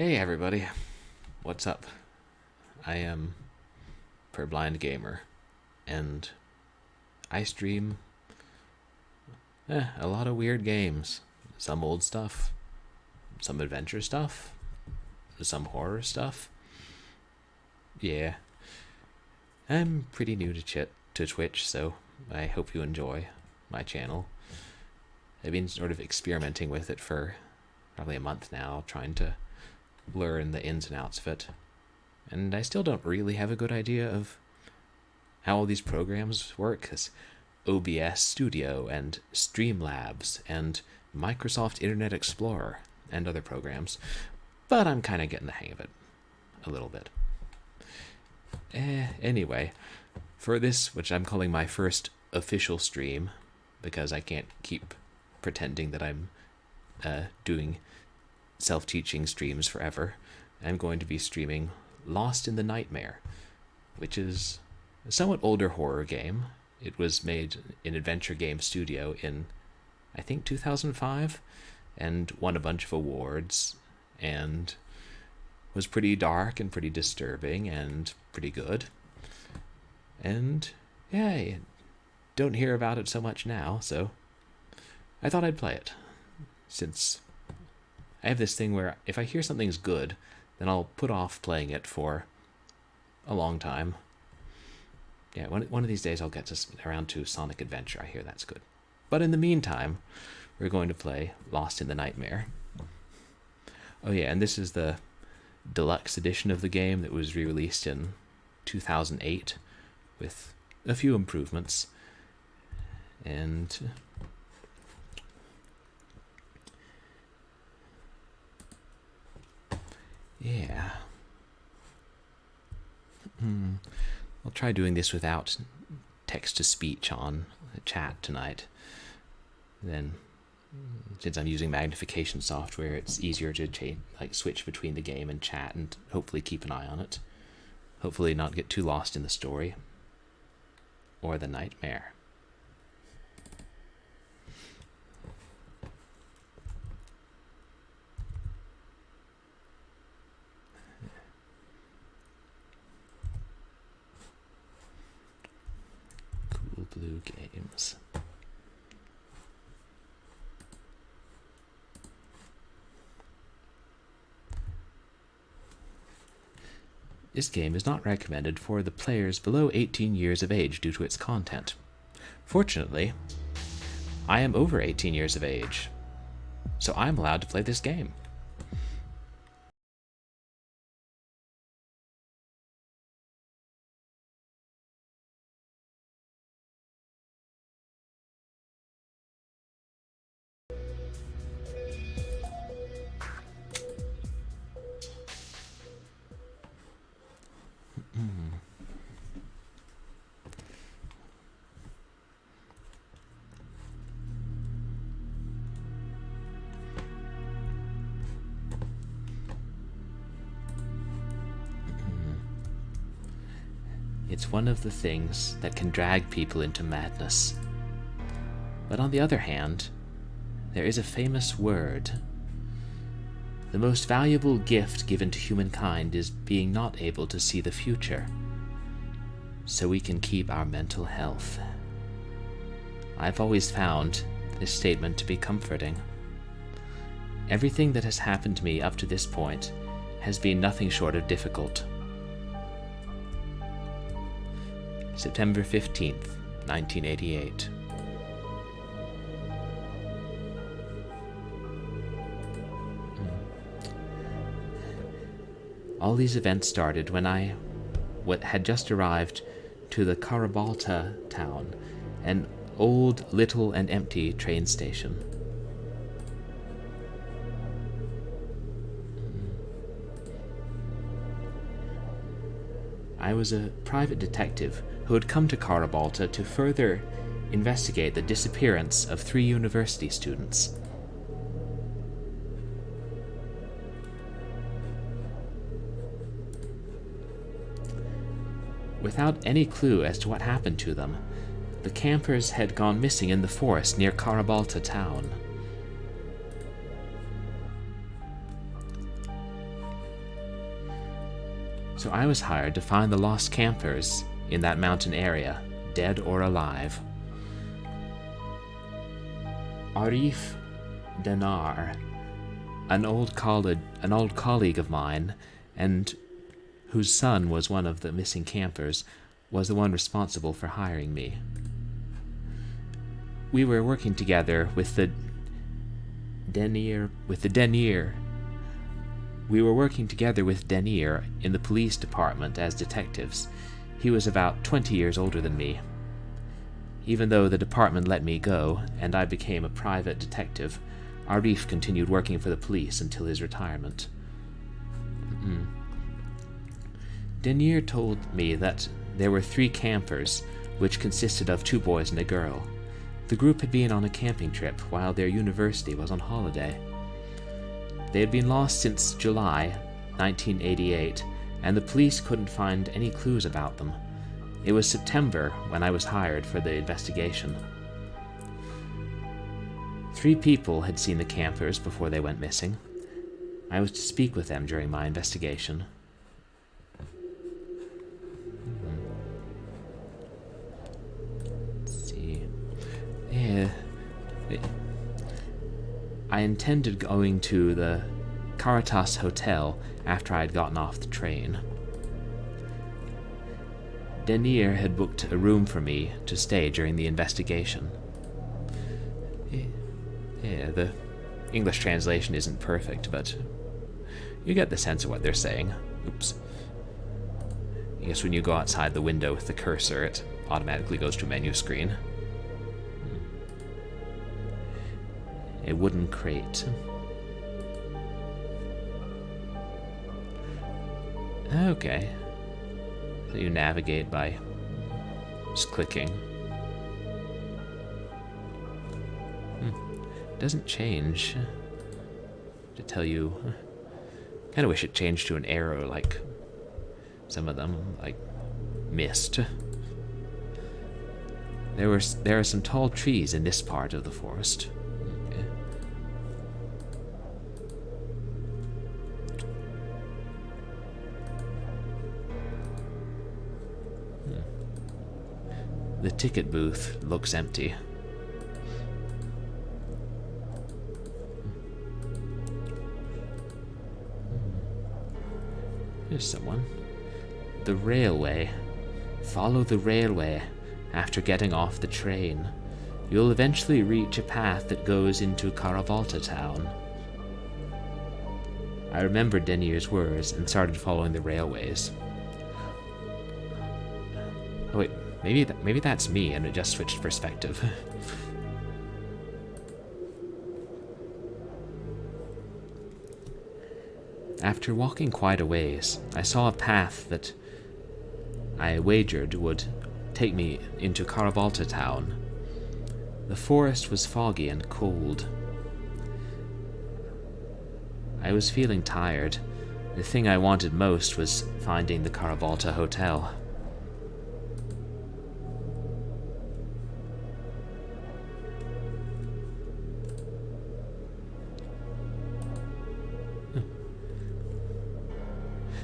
Hey everybody, what's up? I am Purblind Gamer, and I stream a lot of weird games. Some old stuff, some adventure stuff, some horror stuff. Yeah, I'm pretty new to Twitch, so I hope you enjoy my channel. I've been sort of experimenting with it for probably a month now, trying to learn the ins and outs of it. And I still don't really have a good idea of how all these programs work, because OBS Studio and Streamlabs and Microsoft Internet Explorer and other programs, but I'm kind of getting the hang of it a little bit. Anyway, for this, which I'm calling my first official stream, because I can't keep pretending that I'm doing self-teaching streams forever, I'm going to be streaming Lost in the Nightmare, which is a somewhat older horror game. It was made in Adventure Game Studio in, I think, 2005, and won a bunch of awards, and was pretty dark and pretty disturbing and pretty good. And yeah, you don't hear about it so much now, so I thought I'd play it, since I have this thing where if I hear something's good, then I'll put off playing it for a long time. Yeah, one of these days I'll get around to Sonic Adventure. I hear that's good. But in the meantime, we're going to play Lost in the Nightmare. Oh yeah, and this is the deluxe edition of the game that was re-released in 2008 with a few improvements. And yeah. I'll try doing this without text-to-speech on chat tonight. Then, since I'm using magnification software, it's easier to switch between the game and chat and hopefully keep an eye on it. Hopefully not get too lost in the story. Or the nightmare. Cool Blue Games. This game is not recommended for the players below 18 years of age due to its content. Fortunately, I am over 18 years of age, so I'm allowed to play this game. It's one of the things that can drag people into madness. But on the other hand, there is a famous word. The most valuable gift given to humankind is being not able to see the future, so we can keep our mental health. I've always found this statement to be comforting. Everything that has happened to me up to this point has been nothing short of difficult. September 15th, 1988. All these events started when I had just arrived to the Carabalta town, an old, little, and empty train station. I was a private detective who had come to Carabalta to further investigate the disappearance of 3 university students. Without any clue as to what happened to them, the campers had gone missing in the forest near Carabalta town. So I was hired to find the lost campers in that mountain area, dead or alive. Arif Dinar, an old colleague of mine, and whose son was one of the missing campers, was the one responsible for hiring me. We were working together with the Denier. We were working together with Denier in the police department as detectives. He was about 20 years older than me. Even though the department let me go, and I became a private detective, Arif continued working for the police until his retirement. Denier told me that there were 3 campers, which consisted of 2 boys and a girl. The group had been on a camping trip while their university was on holiday. They had been lost since July 1988, and the police couldn't find any clues about them. It was September when I was hired for the investigation. 3 people had seen the campers before they went missing. I was to speak with them during my investigation. Let's see. I intended going to the Caritas Hotel after I had gotten off the train. Denier had booked a room for me to stay during the investigation. The English translation isn't perfect, but you get the sense of what they're saying. Oops. I guess when you go outside the window with the cursor, it automatically goes to a menu screen. A wooden crate. Okay. So you navigate by just clicking. Doesn't change to tell you. Kind of wish it changed to an arrow like some of them, like mist. There are some tall trees in this part of the forest. Okay. The ticket booth looks empty. Here's someone. The railway. Follow the railway after getting off the train. You'll eventually reach a path that goes into Karavalta town. I remembered Denier's words and started following the railways. Oh wait, maybe that's me and it just switched perspective. After walking quite a ways, I saw a path that I wagered would take me into Karavalta town. The forest was foggy and cold. I was feeling tired. The thing I wanted most was finding the Karavalta hotel.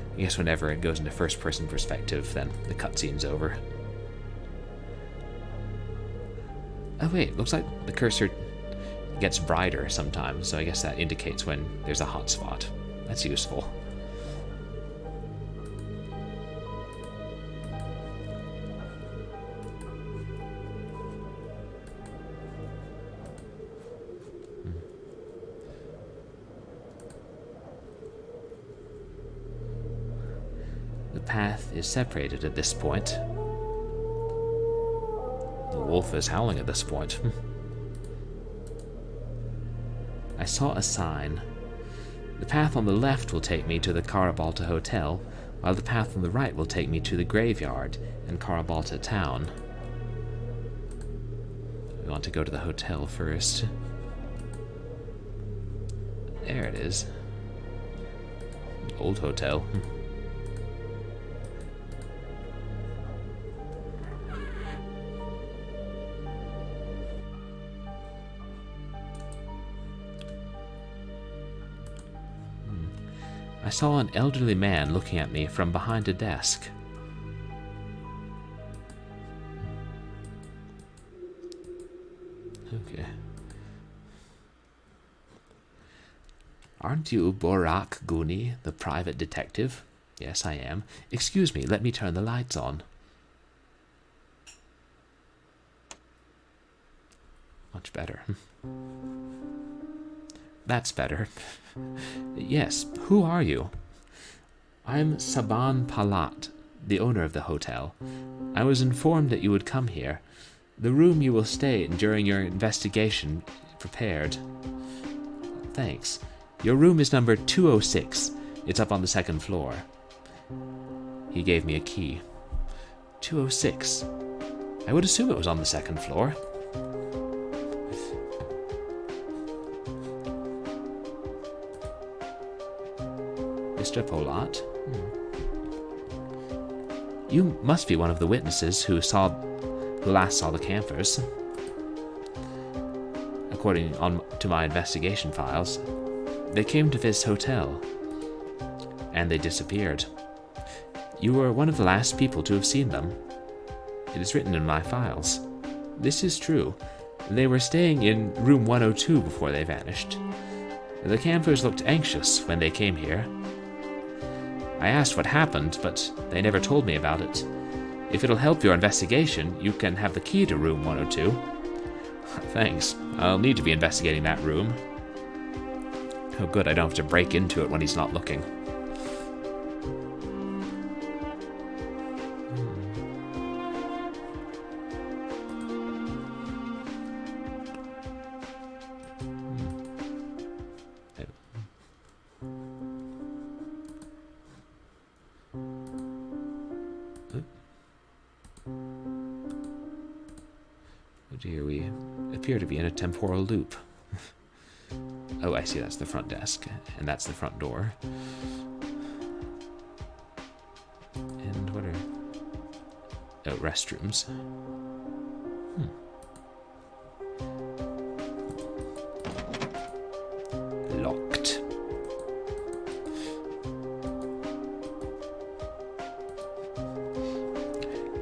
I guess whenever it goes into first-person perspective, then the cutscene's over. Oh wait, looks like the cursor gets brighter sometimes, so I guess that indicates when there's a hotspot. That's useful. The path is separated at this point. The wolf is howling at this point. I saw a sign. The path on the left will take me to the Karabalta Hotel, while the path on the right will take me to the graveyard in Karabalta town. We want to go to the hotel first. There it is. Old hotel. I saw an elderly man looking at me from behind a desk. Okay. Aren't you Borak Guni, the private detective? Yes, I am. Excuse me, let me turn the lights on. Much better. That's better. Yes, who are you? I'm Saban Palat, the owner of the hotel. I was informed that you would come here. The room you will stay in during your investigation prepared. Thanks. Your room is number 206. It's up on the second floor. He gave me a key. 206. I would assume it was on the second floor. Mr. Polat? You must be one of the witnesses who last saw the campers. According to my investigation files, they came to this hotel, and they disappeared. You were one of the last people to have seen them. It is written in my files. This is true. They were staying in room 102 before they vanished. The campers looked anxious when they came here. I asked what happened, but they never told me about it. If it'll help your investigation, you can have the key to room 102. Thanks. I'll need to be investigating that room. Oh good, I don't have to break into it when he's not looking. Oh dear, we appear to be in a temporal loop. Oh, I see, that's the front desk, and that's the front door. And what are... Oh, restrooms. Locked.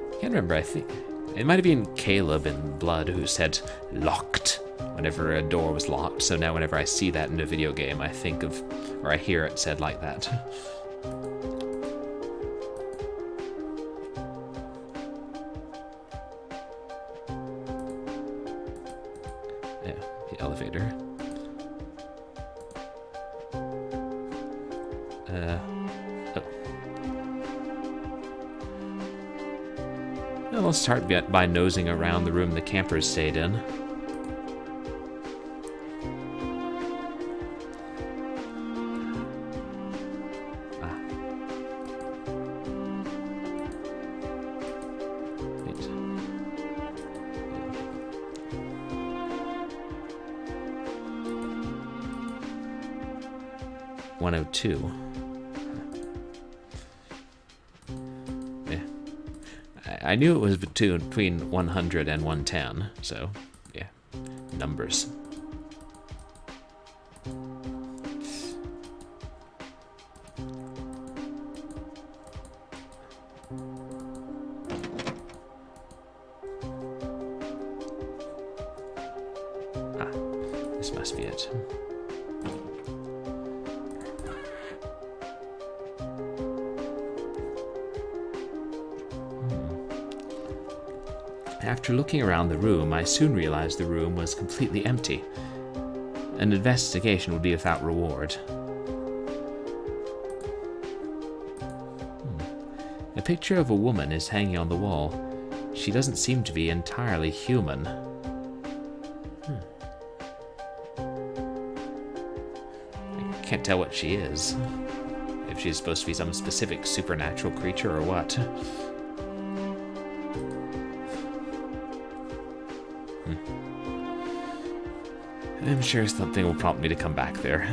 I can't remember, I think... It might have been Caleb in Blood who said locked whenever a door was locked, so now whenever I see that in a video game, I think of, or I hear it said like that. Yeah, the elevator. I'll start by nosing around the room the campers stayed in. Wait. 102. I knew it was between 100 and 110, so, yeah, numbers. Ah, this must be it. After looking around the room, I soon realized the room was completely empty. An investigation would be without reward. A picture of a woman is hanging on the wall. She doesn't seem to be entirely human. I can't tell what she is. If she's supposed to be some specific supernatural creature or what. I'm sure something will prompt me to come back there.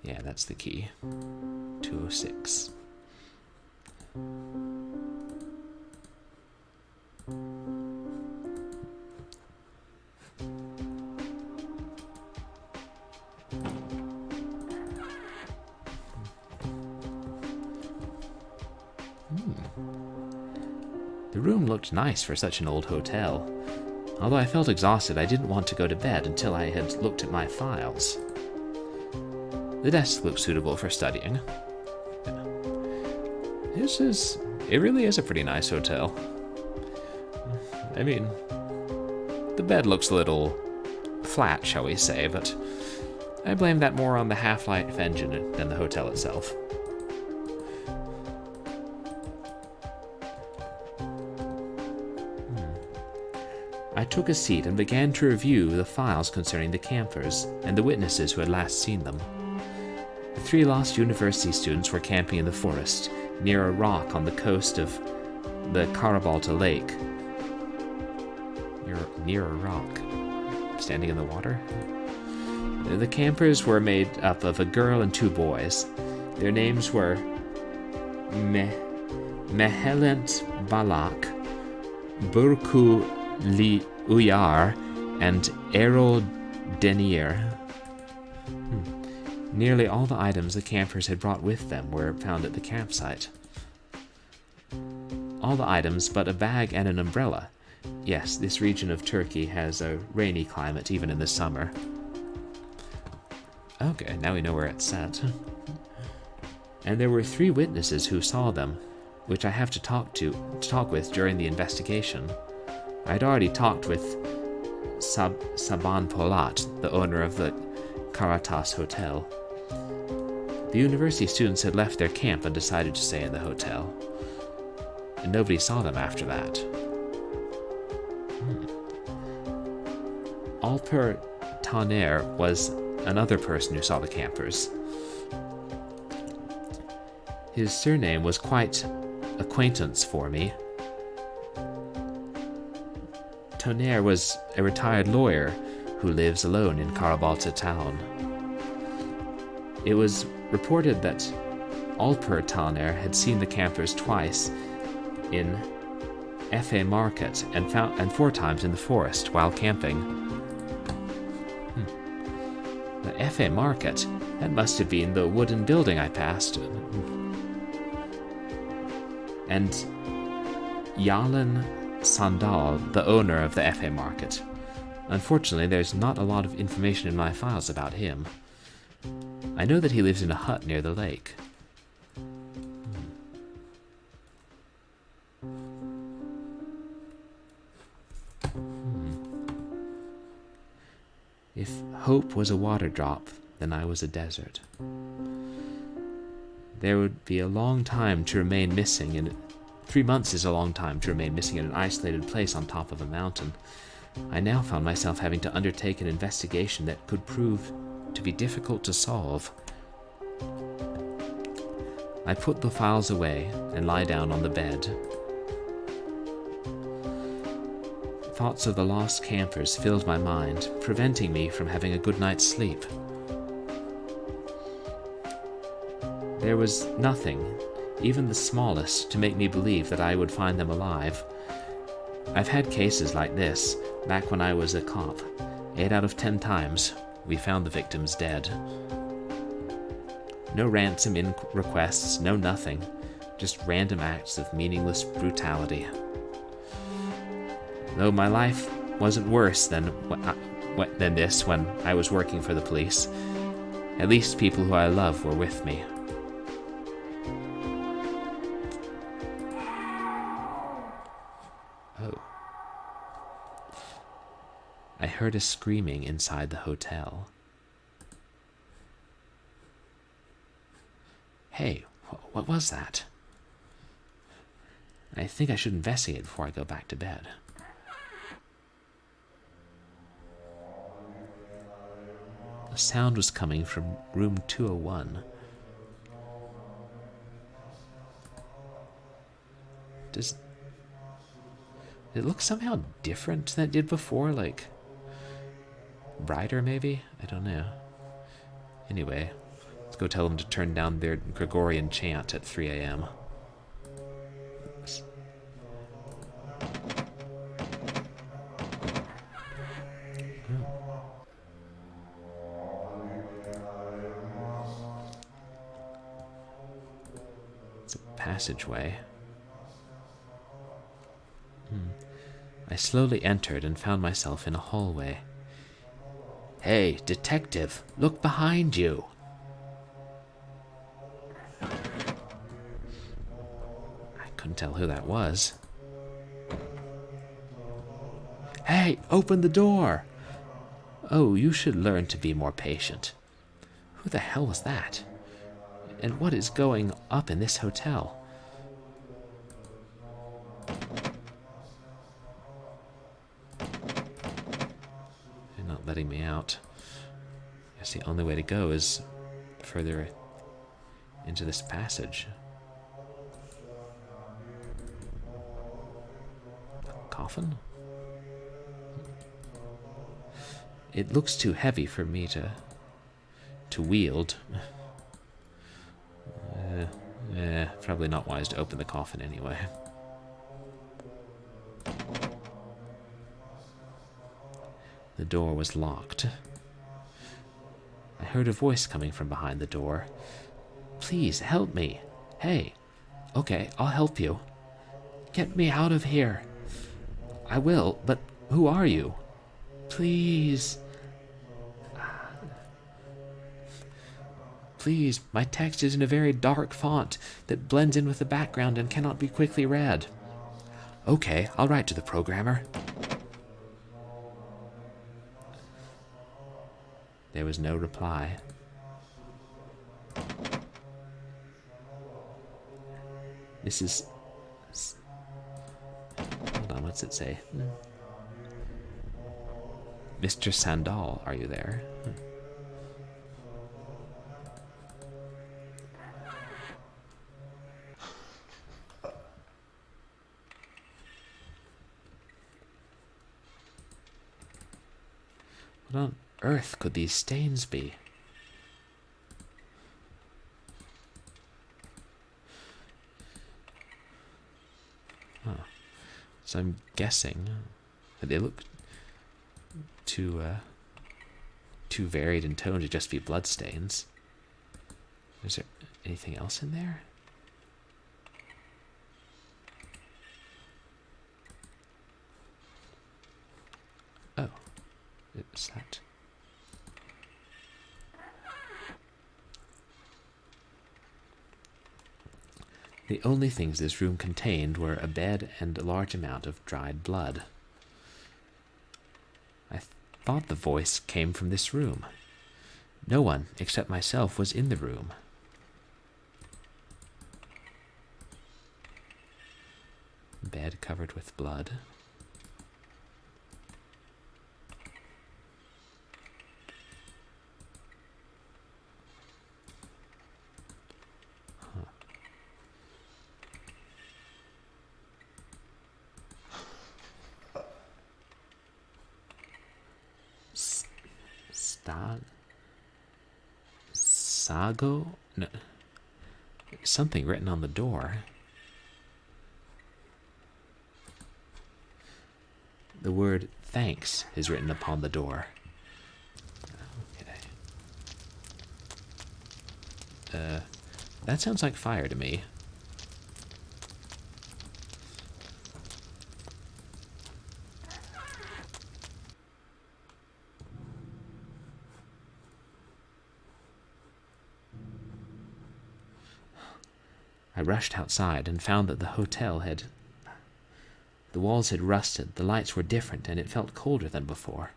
Yeah, that's the key. 206. The room looked nice for such an old hotel. Although I felt exhausted, I didn't want to go to bed until I had looked at my files. The desk looked suitable for studying. It really is a pretty nice hotel. I mean, the bed looks a little flat, shall we say, but I blame that more on the half-life engine than the hotel itself. I took a seat and began to review the files concerning the campers and the witnesses who had last seen them. The 3 lost university students were camping in the forest, near a rock on the coast of the Carabalta Lake. Near a rock? Standing in the water? The campers were made up of a girl and 2 boys. Their names were Mehelent Balak, Burku Uyar, and Errol Denier. Nearly all the items the campers had brought with them were found at the campsite. All the items but a bag and an umbrella. Yes, this region of Turkey has a rainy climate even in the summer. Okay, now we know where it's at. And there were 3 witnesses who saw them, which I have to talk with during the investigation. I'd already talked with Saban Polat, the owner of the Caritas Hotel. The university students had left their camp and decided to stay in the hotel. And nobody saw them after that. Alper Taner was another person who saw the campers. His surname was quite acquaintance for me. Taner was a retired lawyer who lives alone in Carabalta town. It was reported that Alper Taner had seen the campers twice in Efe Market and 4 times in the forest while camping. The Efe Market? That must have been the wooden building I passed. And Yalan Sandal, the owner of the Efe Market. Unfortunately, there's not a lot of information in my files about him. I know that he lives in a hut near the lake. If hope was a water drop, then I was a desert. There would be a long time to remain missing, and 3 months is a long time to remain missing in an isolated place on top of a mountain. I now found myself having to undertake an investigation that could prove to be difficult to solve. I put the files away and lie down on the bed. Thoughts of the lost campers filled my mind, preventing me from having a good night's sleep. There was nothing, even the smallest, to make me believe that I would find them alive. I've had cases like this, back when I was a cop. 8 out of 10 times, we found the victims dead. No ransom requests, no nothing. Just random acts of meaningless brutality. Though my life wasn't worse than this when I was working for the police, at least people who I love were with me. Oh. I heard a screaming inside the hotel. Hey, what was that? I think I should investigate before I go back to bed. The sound was coming from room 201. Does it look somehow different than it did before? Like, brighter maybe? I don't know. Anyway, Let's go tell them to turn down their Gregorian chant at 3 a.m. It's a passageway. I slowly entered and found myself in a hallway. Hey, detective, look behind you! I couldn't tell who that was. Hey, open the door! Oh, you should learn to be more patient. Who the hell was that? And what is going up in this hotel? They're not letting me out. I guess the only way to go is further into this passage. Coffin? It looks too heavy for me to wield. Probably not wise to open the coffin anyway. The door was locked. I heard a voice coming from behind the door. Please help me. Hey. Okay, I'll help you. Get me out of here. I will, but who are you? Please. Please, my text is in a very dark font that blends in with the background and cannot be quickly read. Okay, I'll write to the programmer. There was no reply. This is... Hold on, what's it say? Mr. Sandal, are you there? What on earth could these stains be? Huh. So I'm guessing that they look too varied in tone to just be bloodstains. Is there anything else in there? Oh, it's that. The only things this room contained were a bed and a large amount of dried blood. I thought the voice came from this room. No one, except myself, was in the room. Bed covered with blood. Sago? No. Something written on the door. The word thanks is written upon the door. Okay. That sounds like fire to me. I rushed outside and found that the hotel had... The walls had rusted, the lights were different, and it felt colder than before.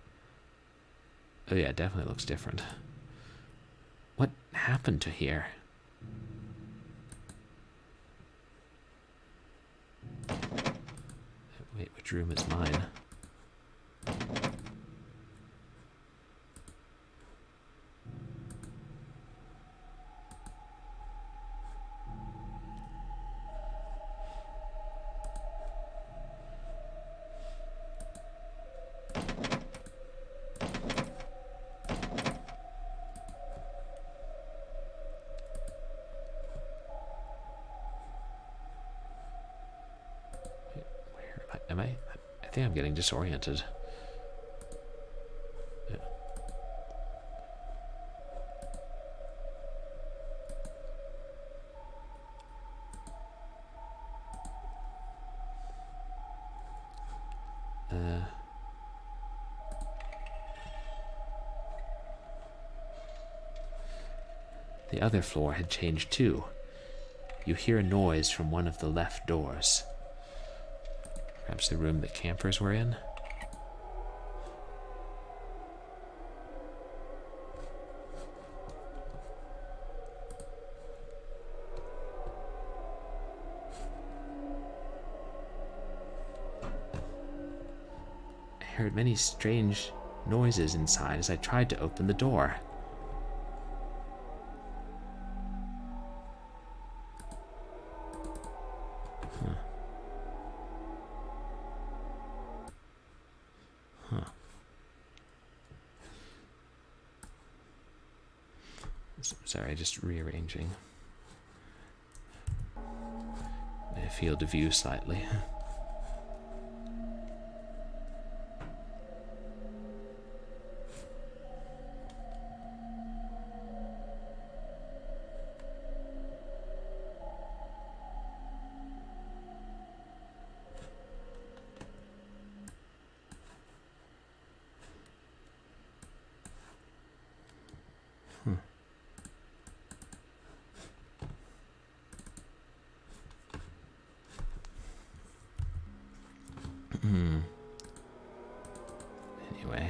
Oh yeah, it definitely looks different. What happened to here? Wait, which room is mine? I think I'm getting disoriented. Yeah. The other floor had changed too. You hear a noise from one of the left doors. Perhaps the room that campers were in? I heard many strange noises inside as I tried to open the door. Sorry, just rearranging my field of view slightly. Anyway.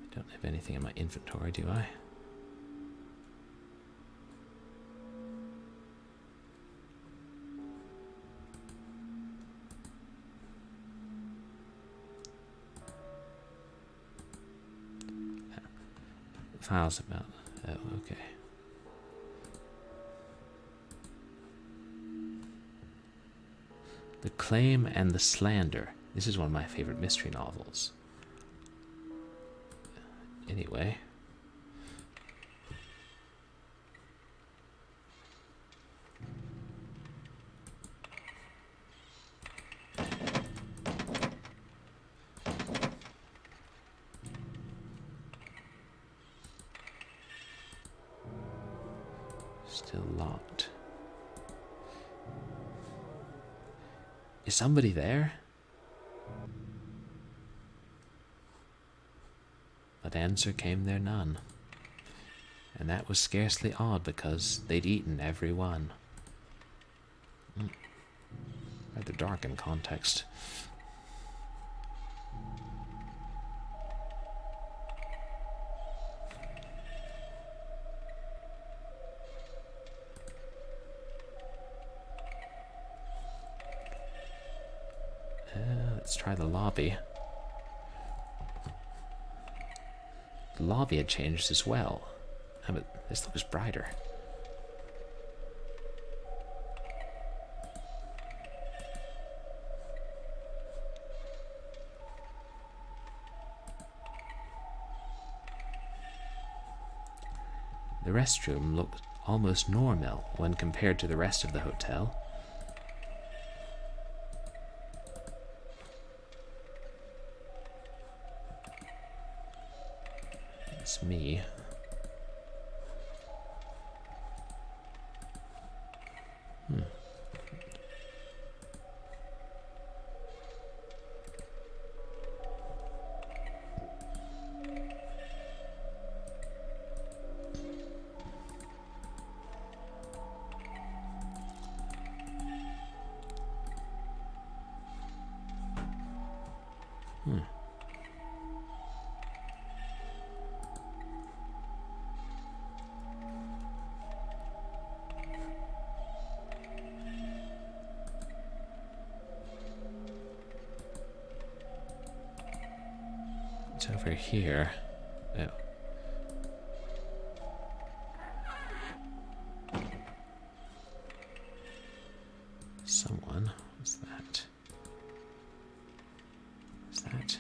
I don't have anything in my inventory, do I? Files about... Oh, okay. The Claim and the Slander. This is one of my favorite mystery novels. Anyway. Still locked. Is somebody there? But answer came there none. And that was scarcely odd because they'd eaten every one. Rather dark in context. Let's try the lobby. The lobby had changed as well. But this looks brighter. The restroom looked almost normal when compared to the rest of the hotel. It's me. It's over here. Oh. Someone. What's that? Is that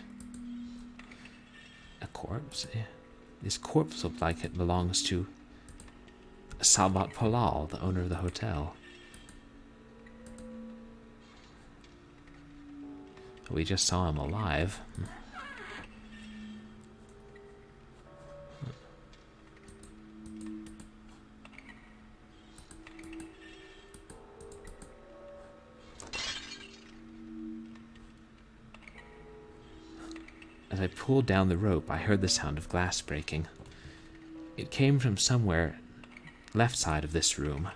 a corpse? This corpse looked like it belongs to Sabat Palal, the owner of the hotel. We just saw him alive. As I pulled down the rope, I heard the sound of glass breaking. It came from somewhere left side of this room.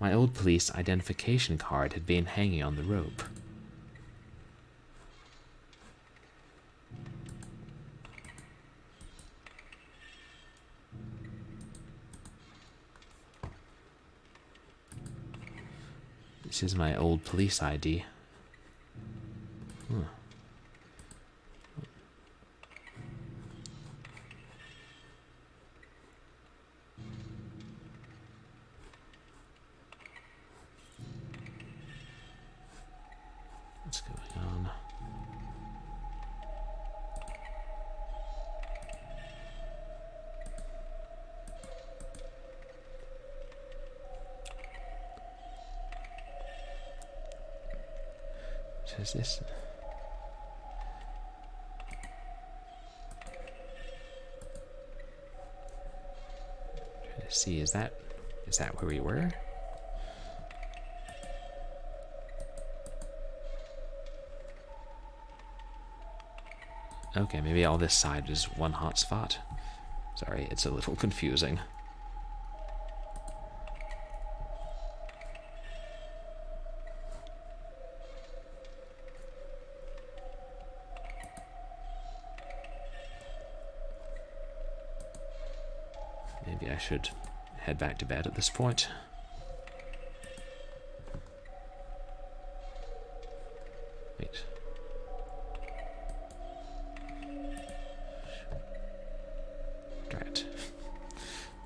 My old police identification card had been hanging on the rope. This is my old police ID. What's going on? What is this? Trying to see, is that where we were? Okay, maybe all this side is one hotspot. Sorry, it's a little confusing. Maybe I should head back to bed at this point. Wait. Right.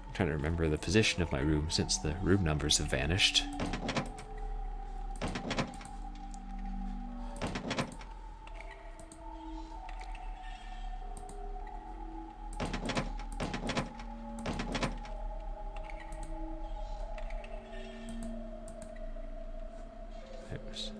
I'm trying to remember the position of my room since the room numbers have vanished. Oops.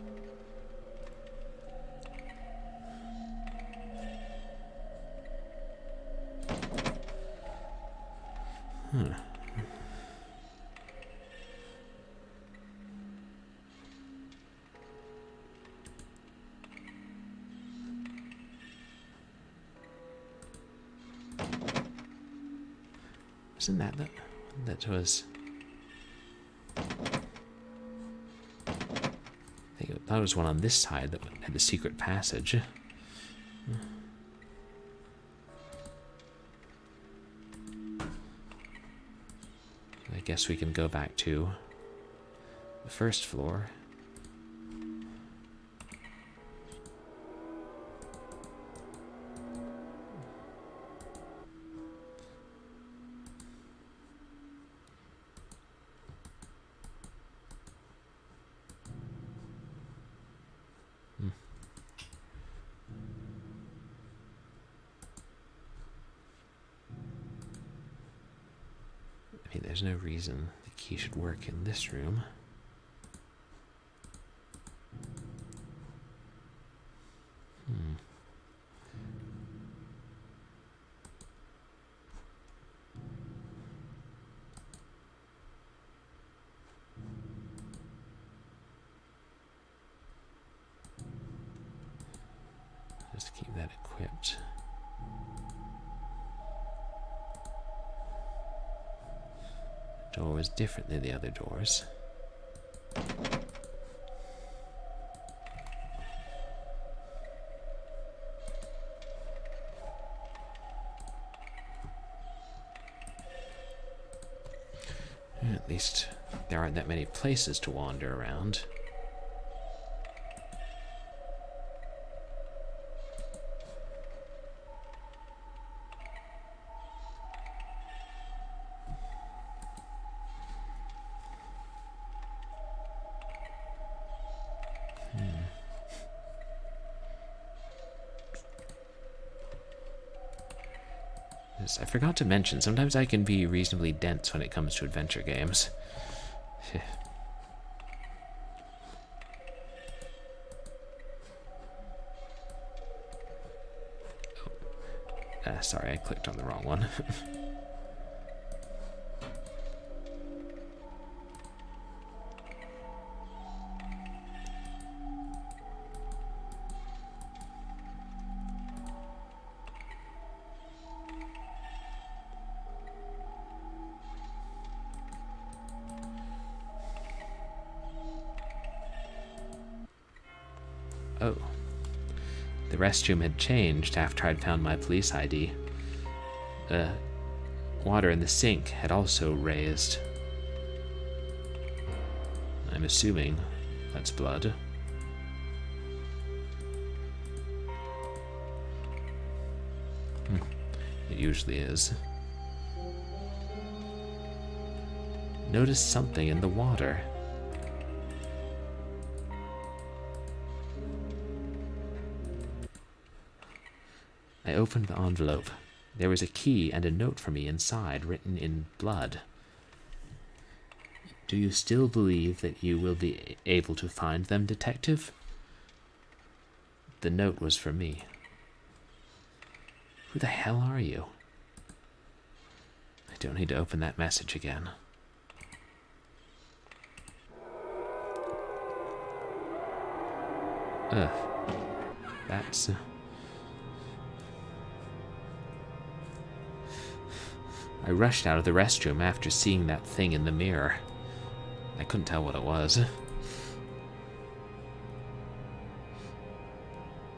Isn't that was... I think that was one on this side that had the secret passage. I guess we can go back to the first floor. I mean, there's no reason the key should work in this room. Just keep that equipped. Door was different than the other doors. At least there aren't that many places to wander around. I forgot to mention, sometimes I can be reasonably dense when it comes to adventure games. Sorry, I clicked on the wrong one. Oh. The restroom had changed after I'd found my police ID. The water in the sink had also raised. I'm assuming that's blood. It usually is. Notice something in the water. I opened the envelope. There was a key and a note for me inside, written in blood. Do you still believe that you will be able to find them, Detective? The note was for me. Who the hell are you? I don't need to open that message again. Ugh. That's... I rushed out of the restroom after seeing that thing in the mirror. I couldn't tell what it was.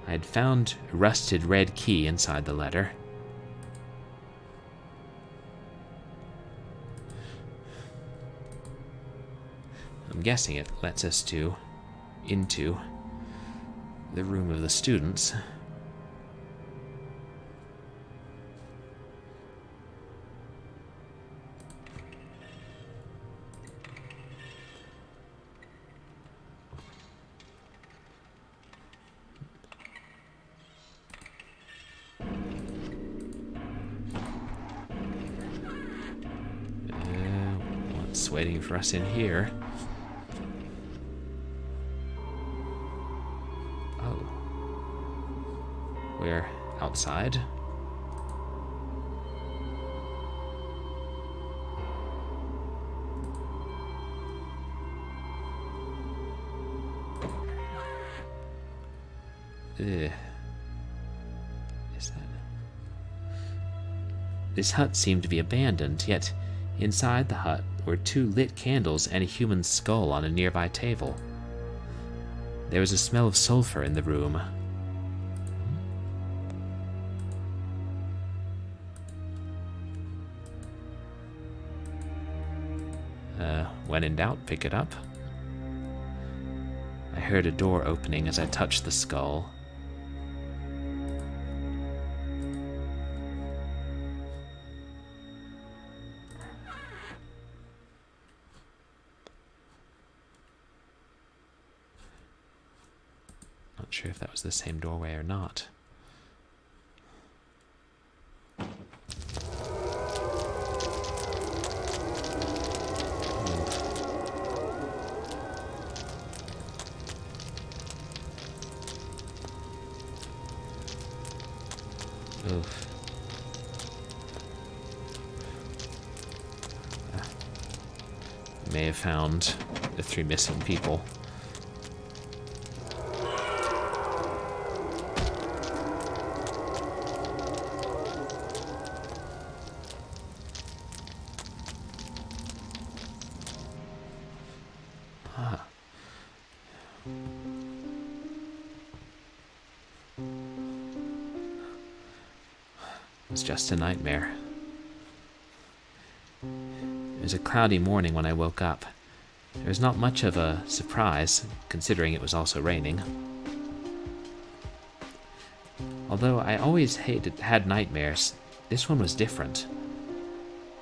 I had found a rusted red key inside the letter. I'm guessing it lets us into the room of the students. What's waiting for us in here? Oh. We're outside. Ugh. Is that... This hut seemed to be abandoned, yet inside the hut were 2 lit candles and a human skull on a nearby table. There was a smell of sulfur in the room. When in doubt, pick it up. I heard a door opening as I touched the skull. Not sure if that was the same doorway or not. Oof. May have found the 3 missing people. It was just a nightmare. It was a cloudy morning when I woke up. There was not much of a surprise, considering it was also raining. Although I always had nightmares, this one was different.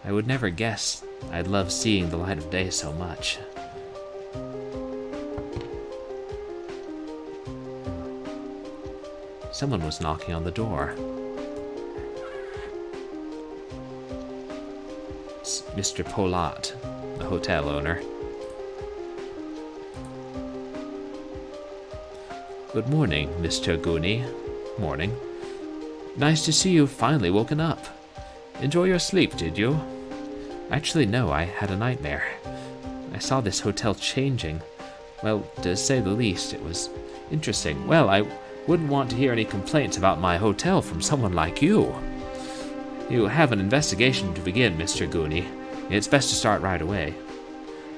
I would never guess I'd love seeing the light of day so much. Someone was knocking on the door. It's Mr. Polat, the hotel owner. Good morning, Mr. Gooney. Morning. Nice to see you finally woken up. Enjoy your sleep, did you? Actually, no, I had a nightmare. I saw this hotel changing. Well, to say the least, it was interesting. Well, I wouldn't want to hear any complaints about my hotel from someone like you. You have an investigation to begin, Mr. Goonie. It's best to start right away.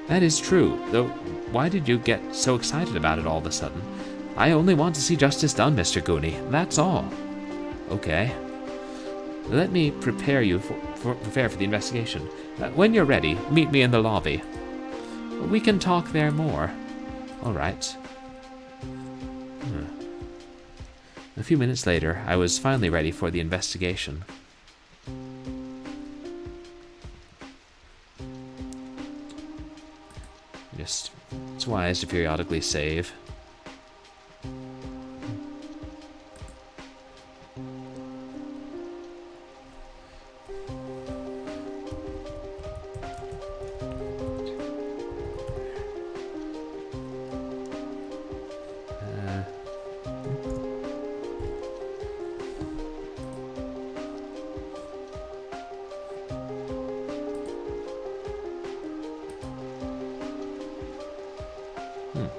That is true, though why did you get so excited about it all of a sudden? I only want to see justice done, Mr. Goonie. That's all. Okay. Let me prepare for the investigation. When you're ready, meet me in the lobby. We can talk there more. All right. A few minutes later, I was finally ready for the investigation. It's wise to periodically save.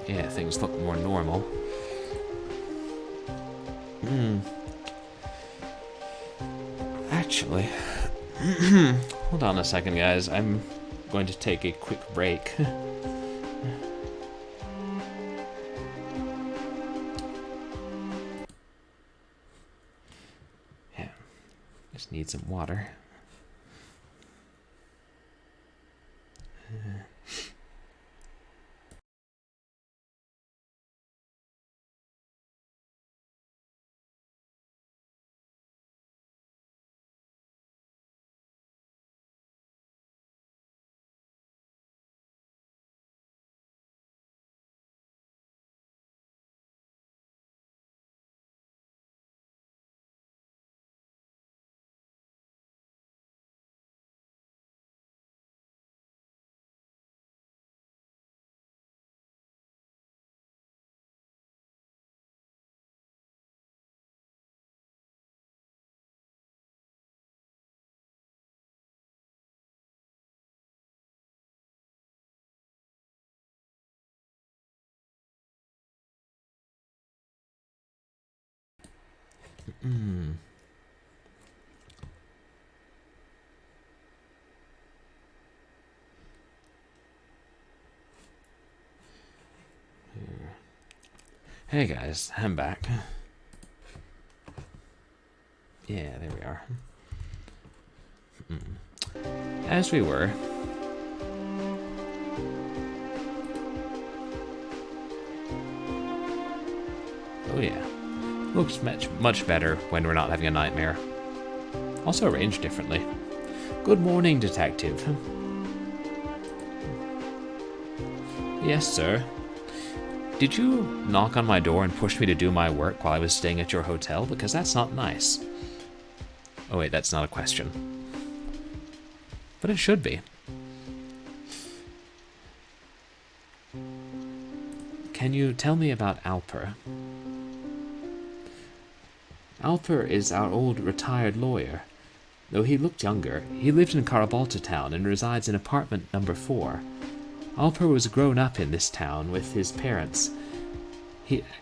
Yeah, things look more normal. Actually, hold on a second, guys. I'm going to take a quick break. Yeah, just need some water. Hey guys, I'm back. Yeah, there we are. As we were. Oh yeah. Looks much better when we're not having a nightmare. Also arranged differently. Good morning, detective. Yes, sir. Did you knock on my door and push me to do my work while I was staying at your hotel? Because that's not nice. Oh wait, that's not a question. But it should be. Can you tell me about Alper? Alper is our old retired lawyer. Though he looked younger, he lived in Karabalta town and resides in apartment number 4. Alper was grown up in this town with his parents.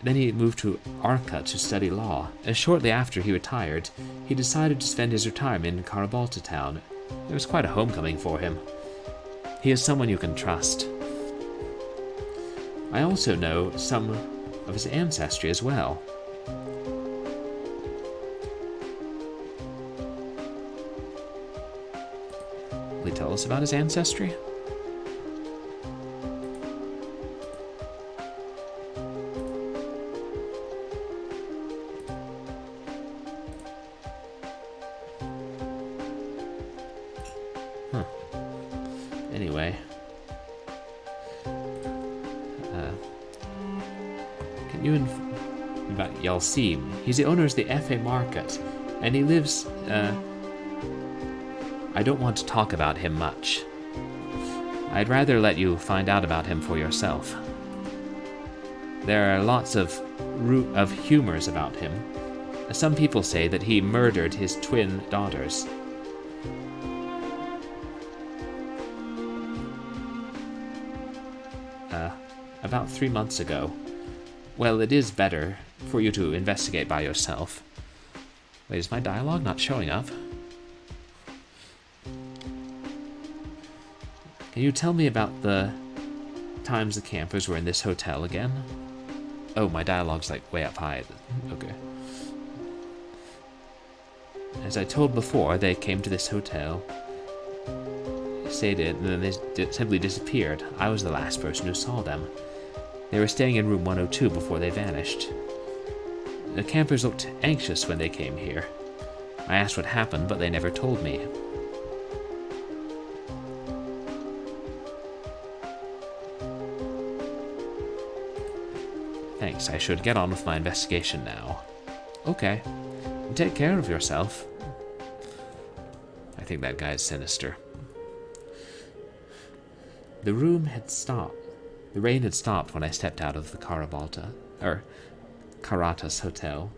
Then he moved to Arca to study law, and shortly after he retired, he decided to spend his retirement in Karabalta town. It was quite a homecoming for him. He is someone you can trust. I also know some of his ancestry as well. Will he tell us about his ancestry? Anyway. Can you about Yalsim? He's the owner of the FA Market, and he lives, I don't want to talk about him much. I'd rather let you find out about him for yourself. There are lots of humors about him. Some people say that he murdered his twin daughters. About 3 months ago. Well, it is better for you to investigate by yourself. Wait, is my dialogue not showing up? Can you tell me about the times the campers were in this hotel again? Oh, my dialogue's like way up high. Okay. As I told before, they came to this hotel, stayed in, and then they simply disappeared. I was the last person who saw them. They were staying in room 102 before they vanished. The campers looked anxious when they came here. I asked what happened, but they never told me. Thanks, I should get on with my investigation now. Okay. Take care of yourself. I think that guy's sinister. The room had stopped. The rain had stopped when I stepped out of the Karatas hotel,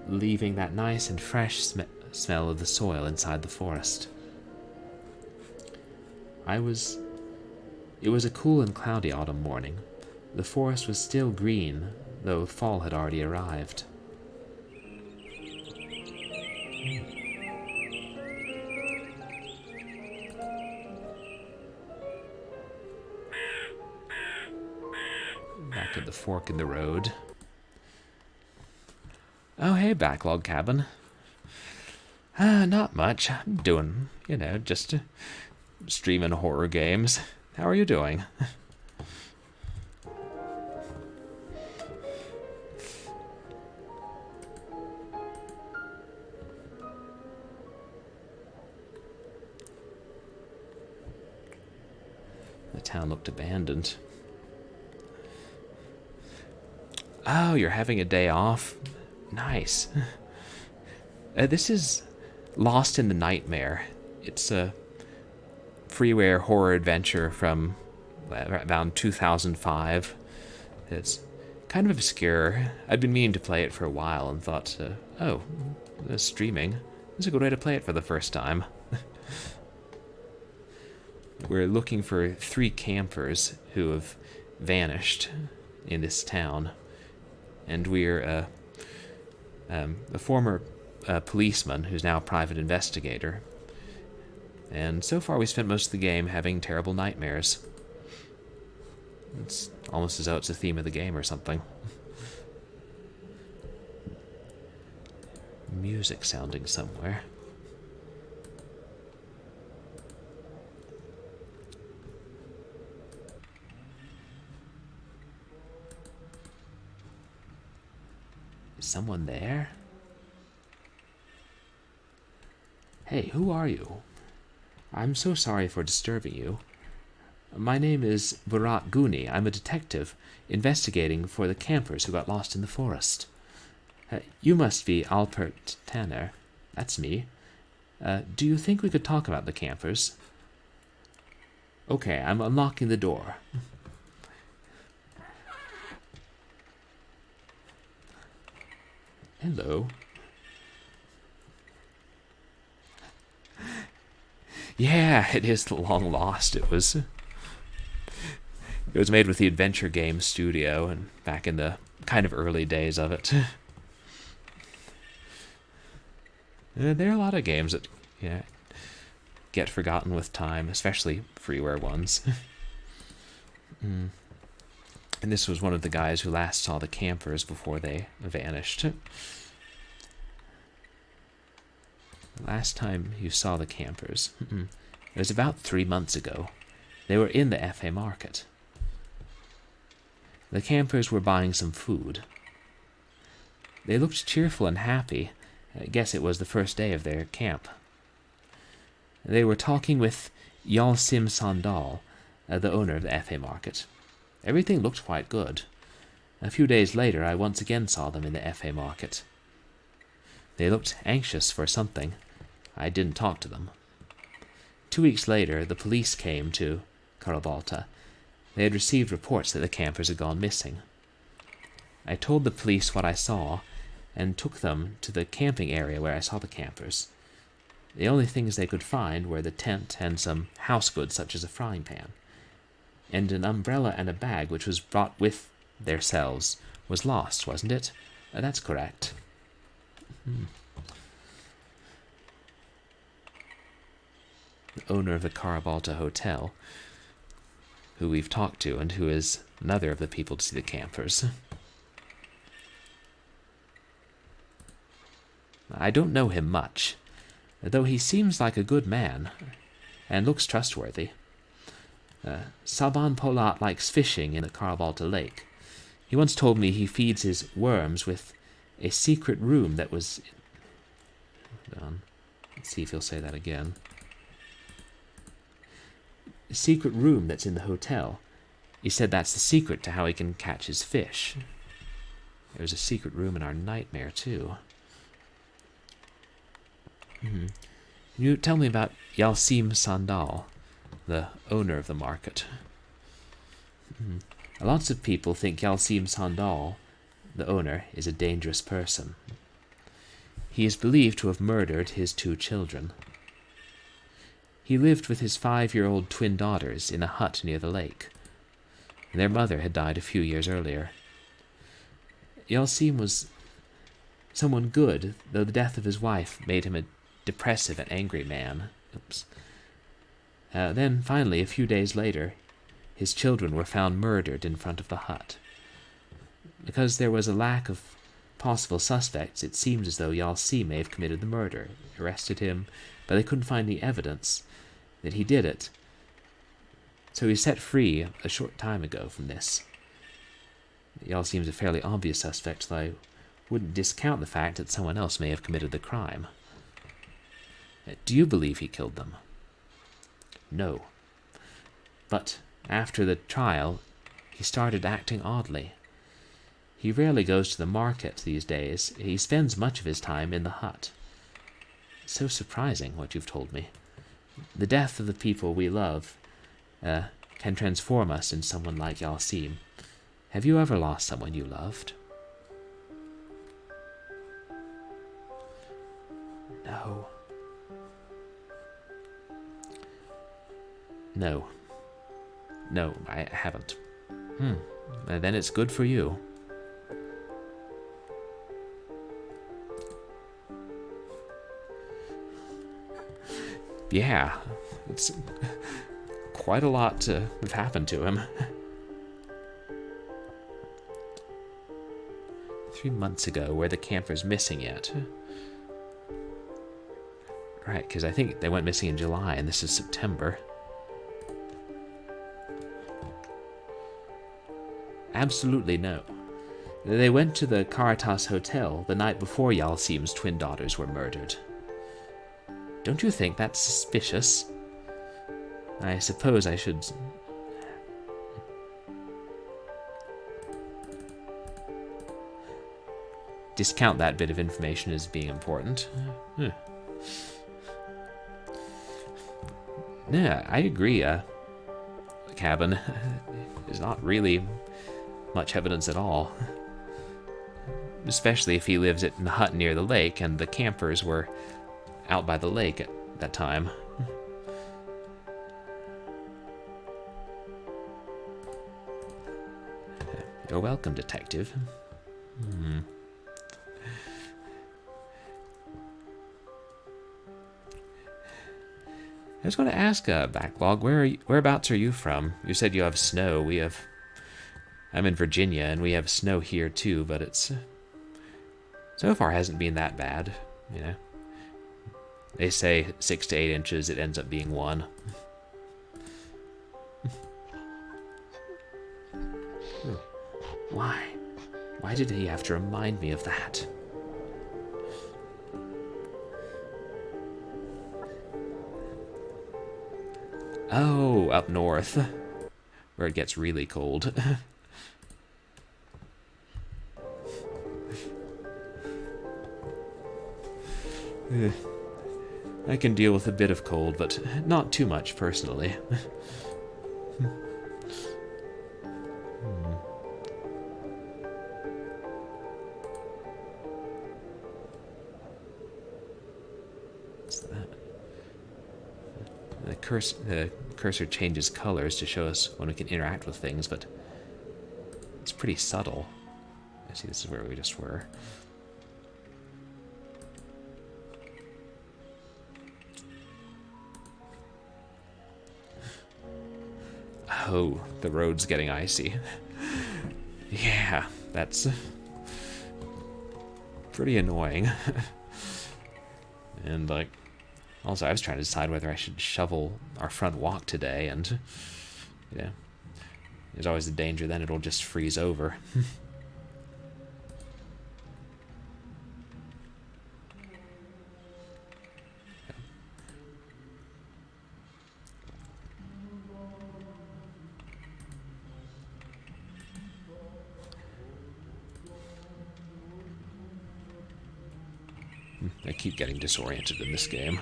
leaving that nice and fresh smell of the soil inside the forest. It was a cool and cloudy autumn morning. The forest was still green, though fall had already arrived. Back at the fork in the road. Oh, hey, Backlog Cabin. Not much. I'm doing, just streaming horror games. How are you doing? The town looked abandoned. Oh, you're having a day off? Nice. This is Lost in the Nightmare. It's a freeware horror adventure from around 2005. It's kind of obscure. I'd been meaning to play it for a while and thought, streaming. This is a good way to play it for the first time. We're looking for 3 campers who have vanished in this town. And we're a former policeman who's now a private investigator. And so far we spent most of the game having terrible nightmares. It's almost as though it's the theme of the game or something. Music sounding somewhere. Is someone there? Hey, who are you? I'm so sorry for disturbing you. My name is Bharat Guni. I'm a detective investigating for the campers who got lost in the forest. You must be Alpert Tanner. That's me. Do you think we could talk about the campers? Okay, I'm unlocking the door. Hello. Yeah, it is the Long Lost. It was made with the Adventure Games studio and back in the kind of early days of it. There are a lot of games that get forgotten with time, especially freeware ones. And this was one of the guys who last saw the campers before they vanished. Last time you saw the campers, it was about 3 months ago. They were in the FA market. The campers were buying some food. They looked cheerful and happy. I guess it was the first day of their camp. They were talking with Yalsim Sandal, the owner of the FA market. Everything looked quite good. A few days later, I once again saw them in the FA market. They looked anxious for something. I didn't talk to them. 2 weeks later, the police came to Karabalta. They had received reports that the campers had gone missing. I told the police what I saw and took them to the camping area where I saw the campers. The only things they could find were the tent and some house goods such as a frying pan. And an umbrella and a bag which was brought with their cells was lost, wasn't it? That's correct. The owner of the Carabalta Hotel, who we've talked to and who is another of the people to see the campers. I don't know him much, though he seems like a good man and looks trustworthy. Saban Polat likes fishing in the Carabalta Lake. He once told me he feeds his worms with a secret room that was... Hold on. Let's see if he'll say that again. A secret room that's in the hotel. He said that's the secret to how he can catch his fish. There was a secret room in our nightmare, too. Can you tell me about Yalsim Sandal, the owner of the market? Lots of people think Yalsim Sandal, the owner, is a dangerous person. He is believed to have murdered his 2 children. He lived with his 5-year-old twin daughters in a hut near the lake. Their mother had died a few years earlier. Yalsim was someone good, though the death of his wife made him a depressive and angry man. Then, finally, a few days later, his children were found murdered in front of the hut. Because there was a lack of possible suspects, it seems as though Yalsim may have committed the murder, arrested him, but they couldn't find any evidence that he did it. So he was set free a short time ago from this. Yalsim's a fairly obvious suspect, though I wouldn't discount the fact that someone else may have committed the crime. Do you believe he killed them? No. But after the trial, he started acting oddly. He rarely goes to the market these days. He spends much of his time in the hut. So surprising, what you've told me. The death of the people we love can transform us into someone like Yalsim. Have you ever lost someone you loved? No. No, I haven't. Then it's good for you. Yeah, it's quite a lot to have happened to him. 3 months ago, were the campers missing yet? Right, because I think they went missing in July, and this is September. Absolutely no. They went to the Caritas Hotel the night before Yalsim's twin daughters were murdered. Don't you think that's suspicious? I suppose I should... discount that bit of information as being important. Yeah, I agree. The cabin is not really much evidence at all. Especially if he lives in the hut near the lake, and the campers were out by the lake at that time. You're welcome, detective. I was going to ask, Backlog, whereabouts are you from? You said you have snow. I'm in Virginia, and we have snow here too, but it's so far hasn't been that bad, you know. They say 6 to 8 inches, it ends up being 1. Why? Why did he have to remind me of that? Oh, up north, where it gets really cold. I can deal with a bit of cold, but not too much personally. What's that? The cursor changes colors to show us when we can interact with things, but it's pretty subtle. I see this is where we just were. Oh, the road's getting icy. Yeah, that's pretty annoying. And, like, also I was trying to decide whether I should shovel our front walk today, and, you know, there's always the danger then it'll just freeze over. I keep getting disoriented in this game.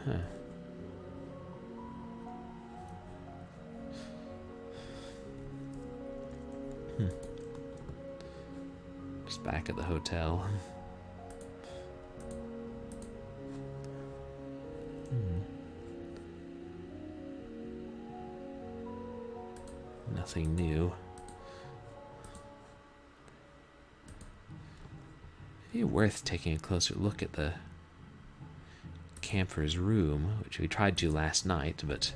Huh. Just back at the hotel. Nothing new. Maybe worth taking a closer look at the camper's room, which we tried to last night, but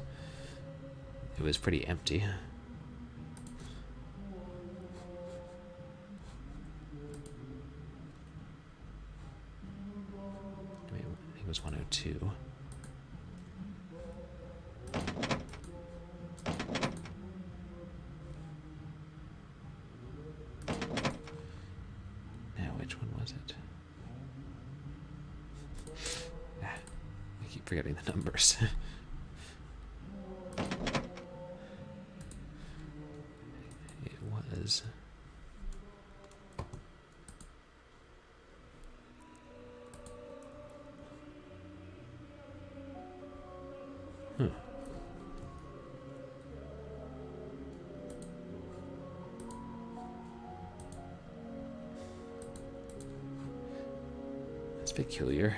it was pretty empty. Wait, I think it was 102. Now, which one was it? I keep forgetting the numbers. It was... That's peculiar.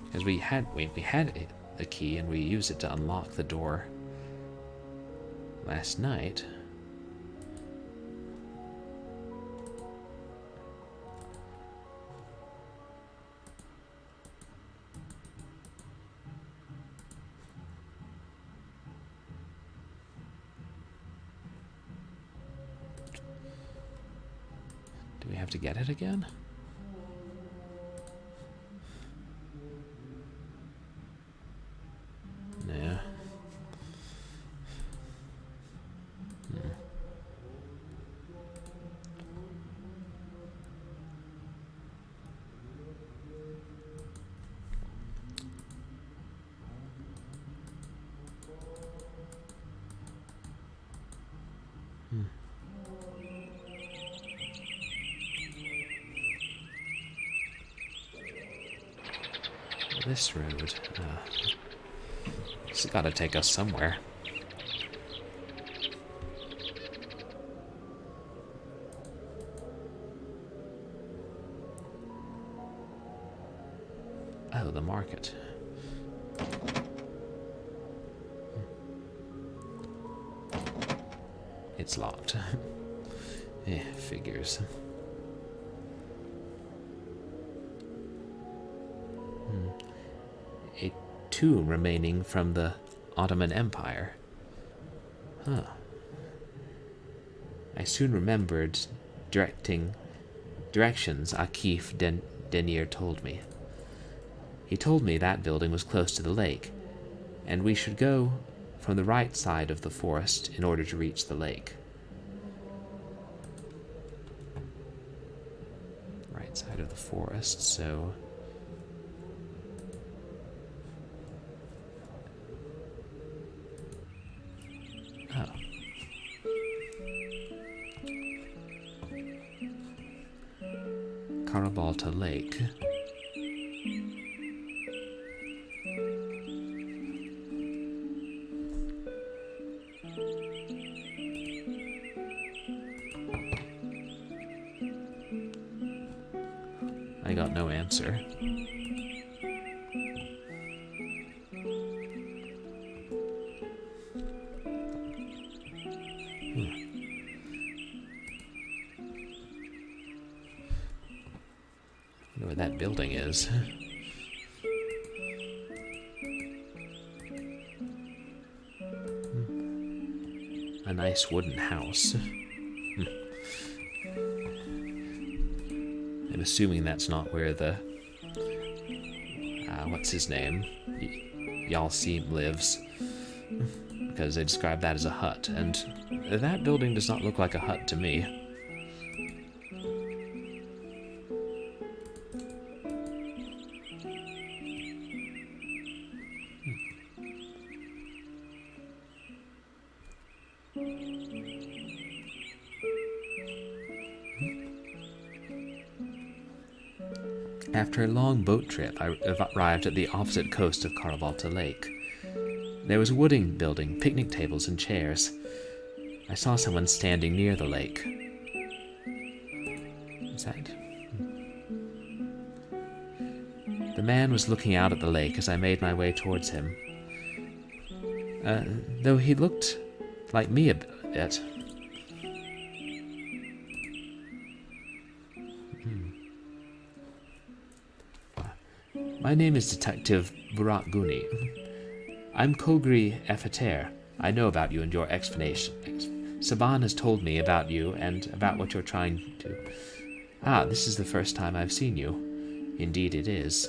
Because we had a key and we used it to unlock the door last night. Do we have to get it again? No. This road. This has got to take us somewhere. Oh, the market. It's locked. Yeah, figures. A tomb remaining from the Ottoman Empire. Huh. I soon remembered directions Akif Denier told me. He told me that building was close to the lake, and we should go from the right side of the forest in order to reach the lake. Right side of the forest, so... Carvalta Lake. I got no answer. I wonder where that building is. A nice wooden house. I'm assuming that's not where the... what's his name? Yalseem lives. Because they describe that as a hut, and that building does not look like a hut to me. After a long boat trip, I arrived at the opposite coast of Carvalta Lake. There was a wooden building, picnic tables and chairs. I saw someone standing near the lake. Is that... The man was looking out at the lake as I made my way towards him. Though he looked like me a bit. My name is Detective Burak Guni. I'm Kogri Efater. I know about you and your explanation. Saban has told me about you and about what you're trying to... Ah, this is the first time I've seen you. Indeed it is.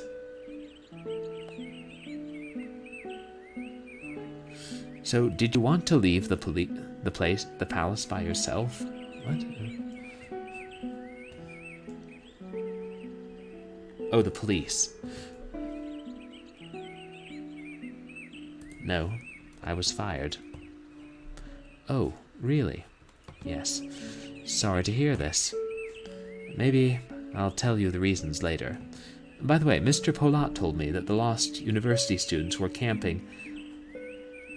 So, did you want to leave the palace by yourself? What? Oh, the police. No, I was fired. Oh, really? Yes. Sorry to hear this. Maybe I'll tell you the reasons later. By the way, Mr. Polat told me that the lost university students were camping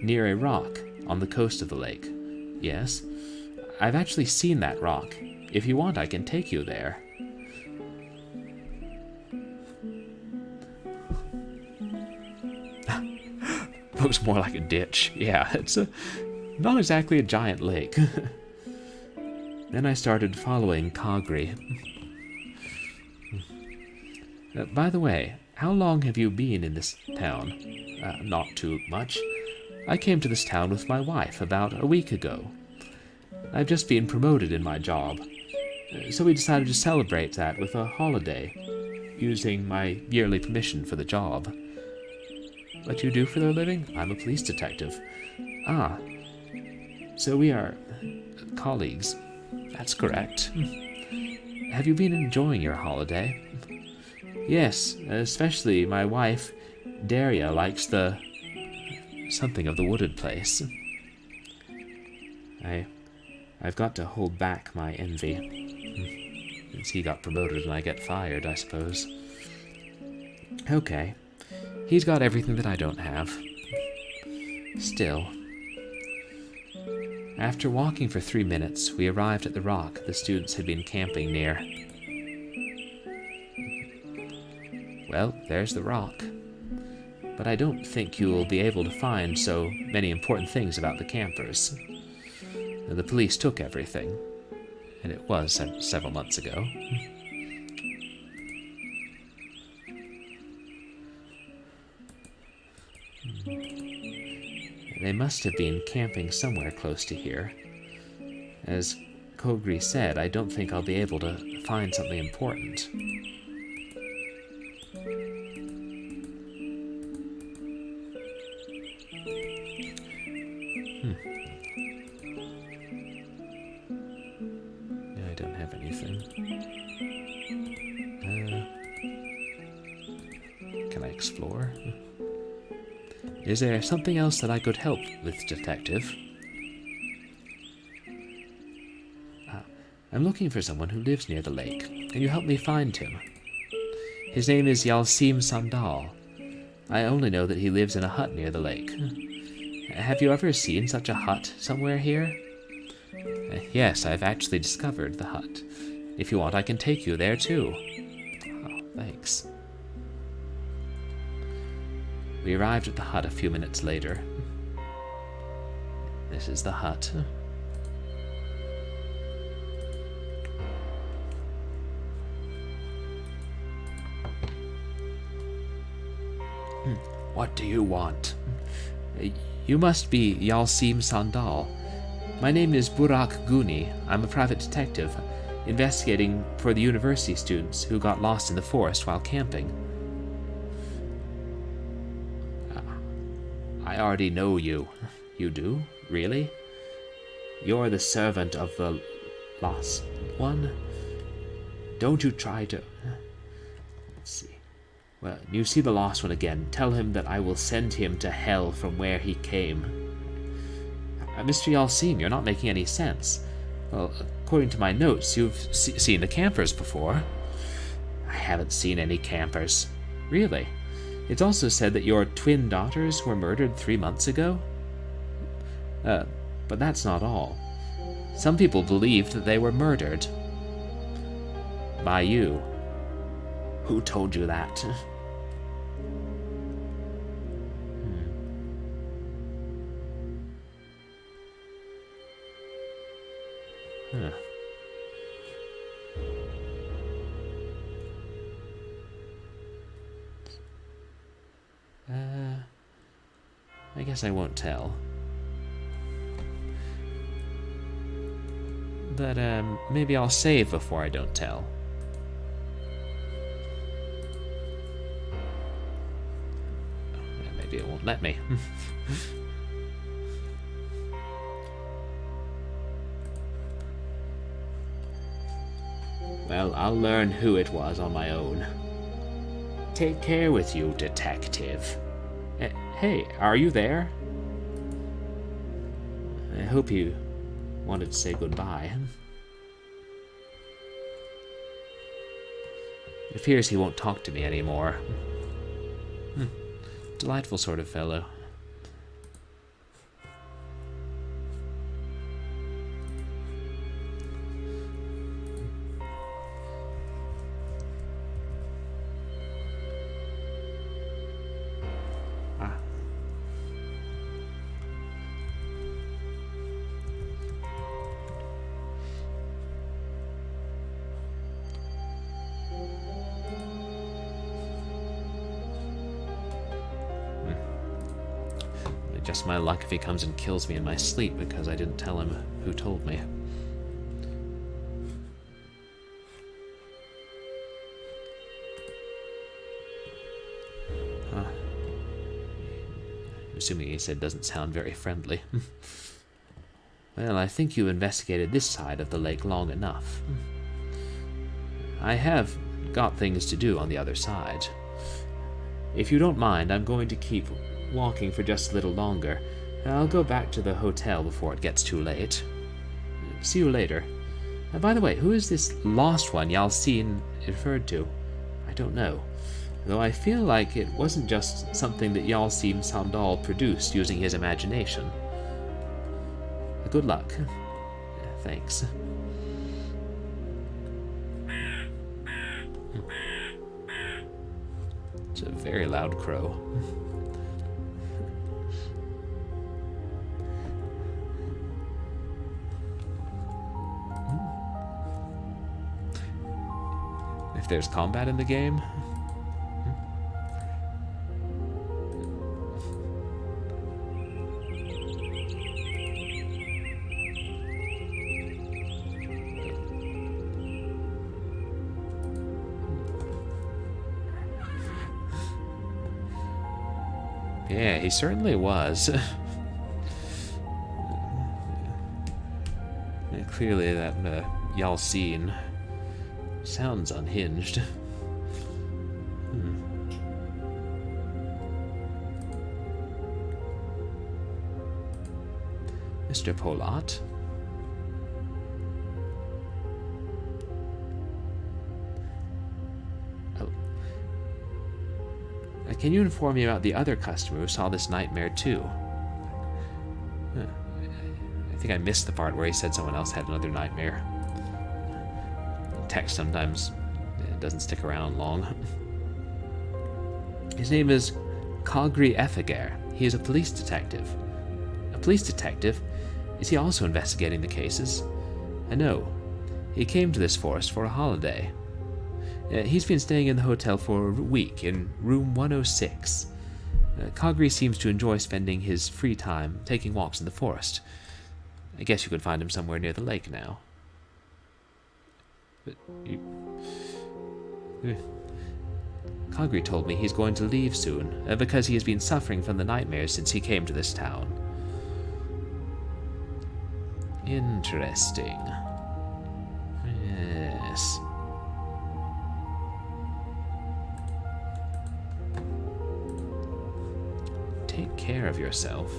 near a rock on the coast of the lake. Yes? I've actually seen that rock. If you want, I can take you there. Looks more like a ditch. Yeah, it's not exactly a giant lake. Then I started following Kagri. By the way, how long have you been in this town? Not too much. I came to this town with my wife about a week ago. I've just been promoted in my job, so we decided to celebrate that with a holiday, using my yearly permission for the job. What you do for a living? I'm a police detective. Ah, so we are colleagues. That's correct. Have you been enjoying your holiday? Yes, especially my wife, Daria, likes something of the wooded place. I've got to hold back my envy. Since he got promoted and I get fired, I suppose. Okay. He's got everything that I don't have. Still. After walking for 3 minutes, we arrived at the rock the students had been camping near. Well, there's the rock. But I don't think you will be able to find so many important things about the campers. The police took everything, and it was several months ago. They must have been camping somewhere close to here. As Kogri said, I don't think I'll be able to find something important. I don't have anything. Can I explore? Is there something else that I could help with, Detective? I'm looking for someone who lives near the lake. Can you help me find him? His name is Yalsim Sandal. I only know that he lives in a hut near the lake. Have you ever seen such a hut somewhere here? Yes, I've actually discovered the hut. If you want, I can take you there too. Oh, thanks. We arrived at the hut a few minutes later. This is the hut. What do you want? You must be Yalsim Sandal. My name is Burak Guni. I'm a private detective, investigating for the university students who got lost in the forest while camping. I already know you. You do? Really? You're the servant of the lost one? Don't you try to... Let's see. Well, you see the lost one again. Tell him that I will send him to hell from where he came. Mr. Yalsim, you're not making any sense. Well, according to my notes, you've seen the campers before. I haven't seen any campers. Really? It's also said that your twin daughters were murdered 3 months ago? But that's not all. Some people believed that they were murdered. By you. Who told you that? Huh. I guess I won't tell. But, maybe I'll save before I don't tell. Maybe it won't let me. Well, I'll learn who it was on my own. Take care with you, detective. Hey, are you there? I hope you wanted to say goodbye. It appears he won't talk to me anymore. Delightful sort of fellow. Just my luck if he comes and kills me in my sleep because I didn't tell him who told me. I'm assuming he said doesn't sound very friendly. Well, I think you investigated this side of the lake long enough. I have got things to do on the other side. If you don't mind, I'm going to keep walking for just a little longer. I'll go back to the hotel before it gets too late. See you later. By the way, who is this lost one Yalsim referred to? I don't know. Though I feel like it wasn't just something that Yalsim Sandal produced using his imagination. Good luck. Thanks. It's a very loud crow. If there's combat in the game. Yeah, he certainly was. Yeah, clearly that Yalsim sounds unhinged. Mr. Polat? Oh, Can you inform me about the other customer who saw this nightmare too? I think I missed the part where he said someone else had another nightmare. Text sometimes doesn't stick around long. His name is Cogri Effiger. He is a police detective. A police detective? Is he also investigating the cases? No. He came to this forest for a holiday. He's been staying in the hotel for a week in room 106. Cogri seems to enjoy spending his free time taking walks in the forest. I guess you could find him somewhere near the lake now. But Cogri told me he's going to leave soon, because he has been suffering from the nightmares since he came to this town. Interesting. Yes. Take care of yourself.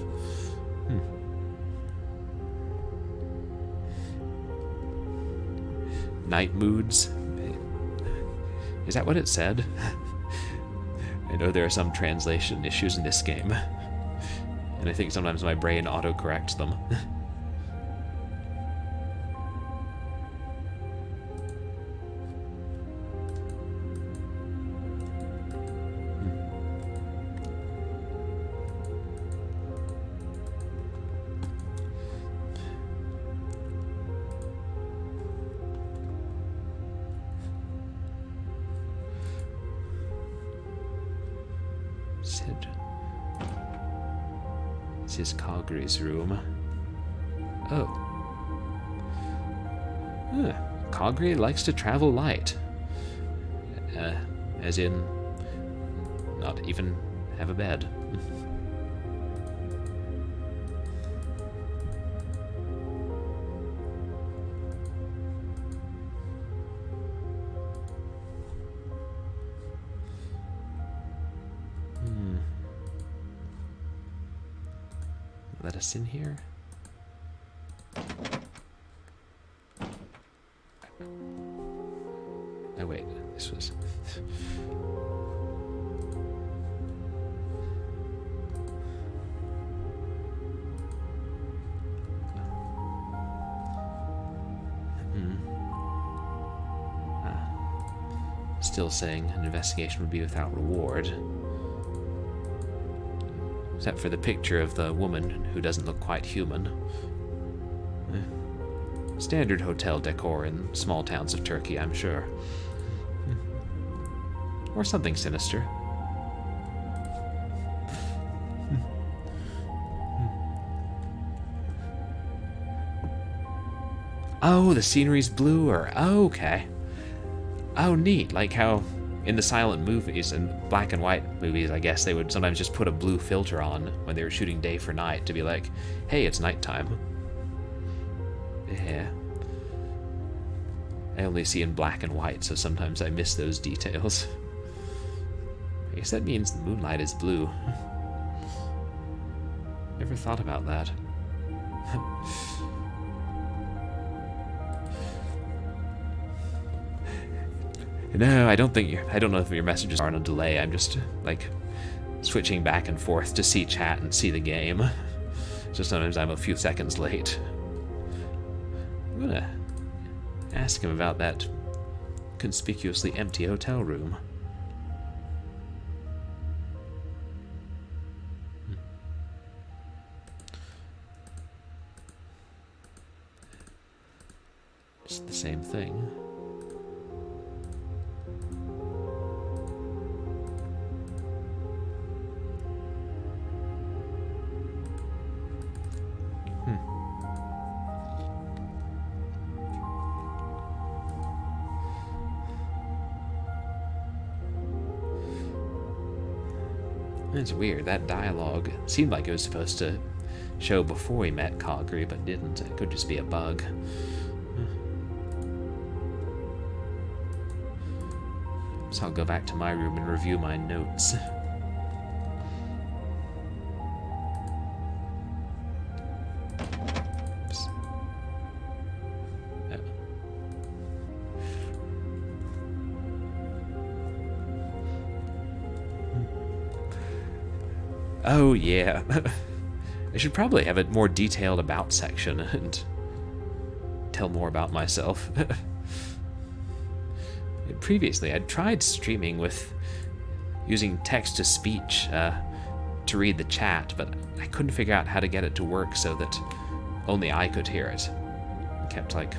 Night moods? Is that what it said? I know there are some translation issues in this game, and I think sometimes my brain autocorrects them. This is Cogri's room. Oh. Cogri likes to travel light. As in, not even have a bed. Let us in here. Oh wait, this was... Still saying an investigation would be without reward. Except for the picture of the woman who doesn't look quite human. Standard hotel decor in small towns of Turkey, I'm sure. Or something sinister. Oh, the scenery's bluer. Oh, okay. Oh, neat. Like how in the silent movies and black and white movies, I guess, they would sometimes just put a blue filter on when they were shooting day for night to be like, hey, it's nighttime. Yeah. I only see in black and white, so sometimes I miss those details. I guess that means the moonlight is blue. Never thought about that. No, I don't know if your messages are on a delay. I'm just, like, switching back and forth to see chat and see the game. So sometimes I'm a few seconds late. I'm gonna ask him about that conspicuously empty hotel room. It's the same thing. It's weird, that dialogue seemed like it was supposed to show before we met Cogri, but didn't. It could just be a bug. So I'll go back to my room and review my notes. Oops. Oh. Oh, yeah. I should probably have a more detailed about section and tell more about myself. Previously, I'd tried streaming with using text-to-speech to read the chat, but I couldn't figure out how to get it to work so that only I could hear it. I kept, like,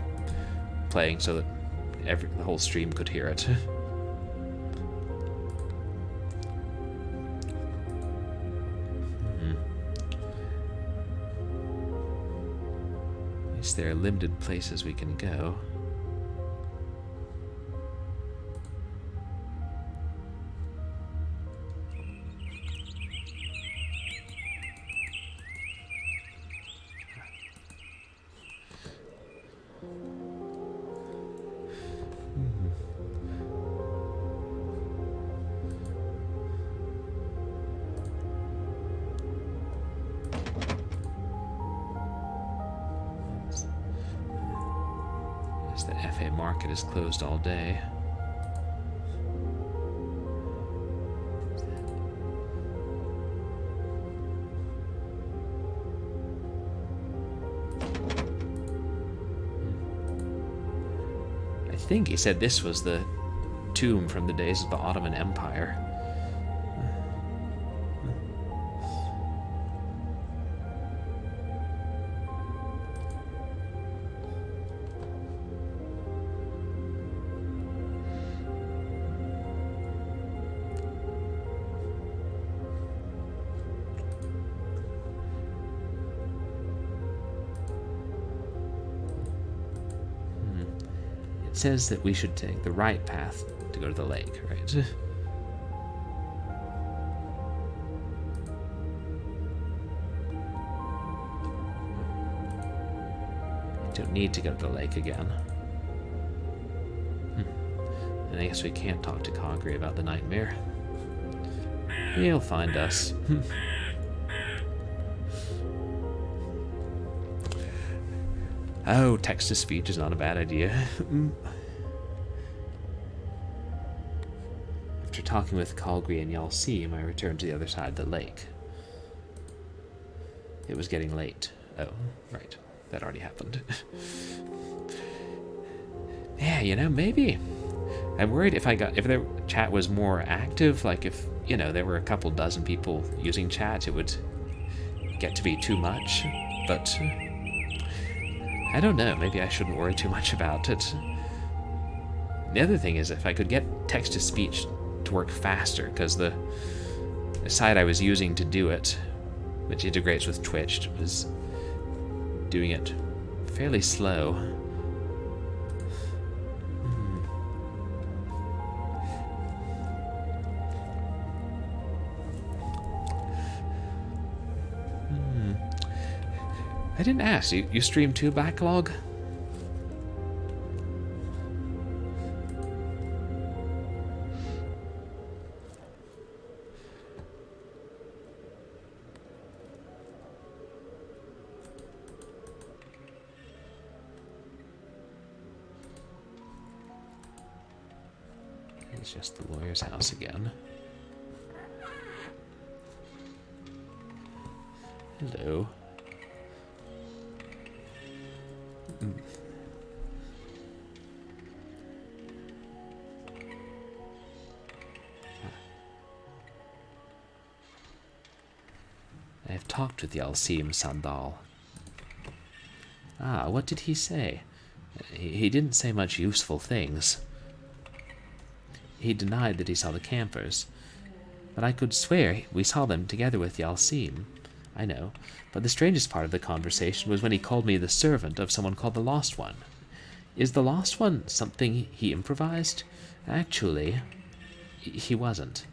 playing so that the whole stream could hear it. At least there are limited places we can go. The FA market is closed all day. I think he said this was the tomb from the days of the Ottoman Empire. It says that we should take the right path to go to the lake, right? Don't need to go to the lake again. And I guess we can't talk to Congre about the nightmare. He'll find us. Oh, text-to-speech is not a bad idea. After talking with Calgary and Yalseem, I returned to the other side of the lake. It was getting late. Oh, right. That already happened. Yeah, you know, maybe. I'm worried if their chat was more active, like if, you know, there were a couple dozen people using chat, it would get to be too much. But I don't know, maybe I shouldn't worry too much about it. The other thing is if I could get text-to-speech to work faster, because the site I was using to do it, which integrates with Twitch, was doing it fairly slow. I didn't ask, you stream to backlog? It's just the lawyer's house again. Hello. I have talked with Yalseem Sandal. Ah, what did he say? He didn't say much useful things. He denied that he saw the campers, but I could swear we saw them together with Yalseem. I know, but the strangest part of the conversation was when he called me the servant of someone called the Lost One. Is the Lost One something he improvised? Actually, he wasn't.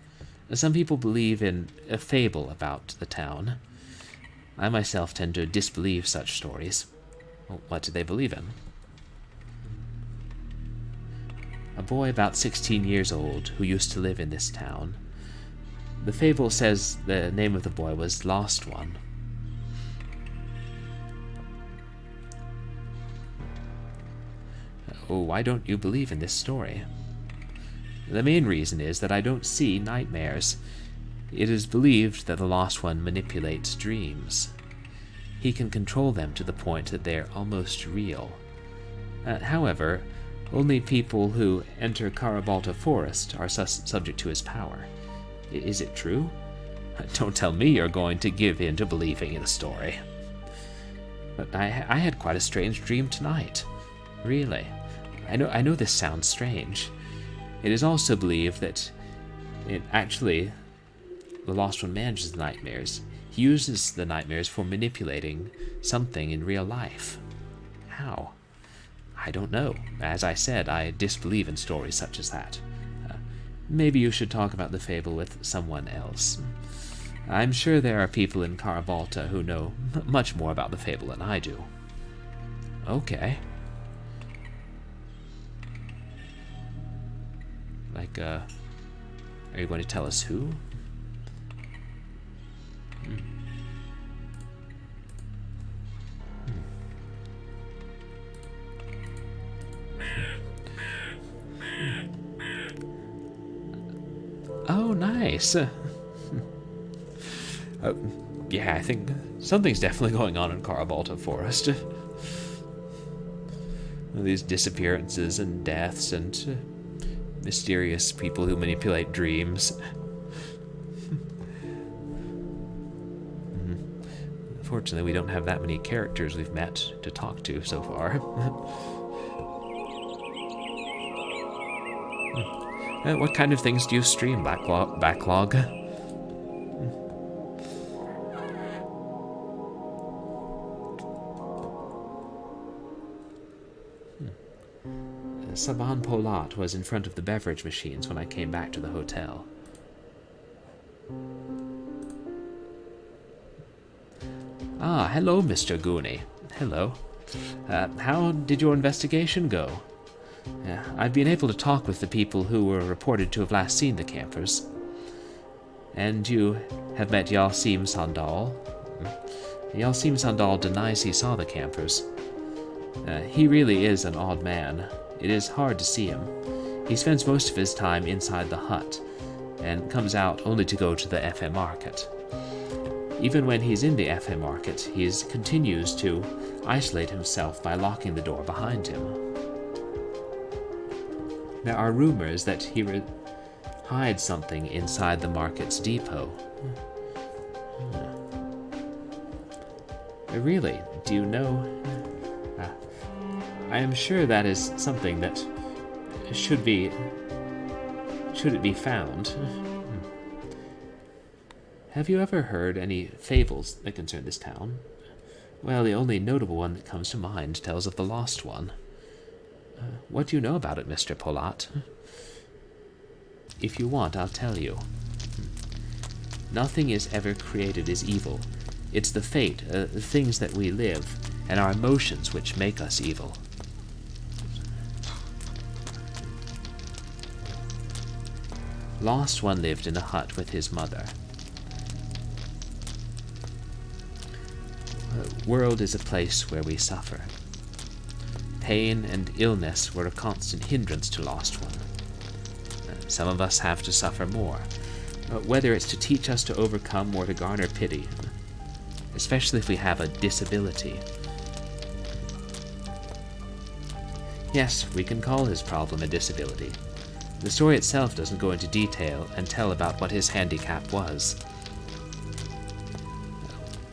Some people believe in a fable about the town. I myself tend to disbelieve such stories. What do they believe in? A boy about 16 years old who used to live in this town. The fable says the name of the boy was Lost One. Oh, why don't you believe in this story? The main reason is that I don't see nightmares. It is believed that the Lost One manipulates dreams. He can control them to the point that they are almost real. However, only people who enter Carabalta Forest are subject to his power. Is it true? Don't tell me you're going to give in to believing in a story. But I had quite a strange dream tonight. Really. I know this sounds strange. It is also believed that the Lost One manages the nightmares. He uses the nightmares for manipulating something in real life. How? I don't know. As I said, I disbelieve in stories such as that. Maybe you should talk about the fable with someone else. I'm sure there are people in Carabalta who know much more about the fable than I do. Okay. Are you going to tell us who? Oh, nice. Yeah, I think something's definitely going on in Carabalta Forest. These disappearances and deaths and mysterious people who manipulate dreams. Fortunately, we don't have that many characters we've met to talk to so far. What kind of things do you stream, Backlog? Saban Polat was in front of the beverage machines when I came back to the hotel. Ah, hello, Mr. Goonie. Hello. How did your investigation go? I've been able to talk with the people who were reported to have last seen the campers. And you have met Yalsim Sandal? Yalsim Sandal denies he saw the campers. He really is an odd man. It is hard to see him. He spends most of his time inside the hut, and comes out only to go to the FM market. Even when he's in the FM market, he continues to isolate himself by locking the door behind him. There are rumors that he hides something inside the market's depot. Really? Do you know? I am sure that is something that should it be found. Have you ever heard any fables that concern this town? Well, the only notable one that comes to mind tells of the Lost One. What do you know about it, Mr. Polat? If you want, I'll tell you. Nothing is ever created as evil. It's the fate, the things that we live, and our emotions which make us evil. Lost One lived in a hut with his mother. The world is a place where we suffer. Pain and illness were a constant hindrance to Lost One. Some of us have to suffer more, whether it's to teach us to overcome or to garner pity, especially if we have a disability. Yes, we can call his problem a disability. The story itself doesn't go into detail and tell about what his handicap was.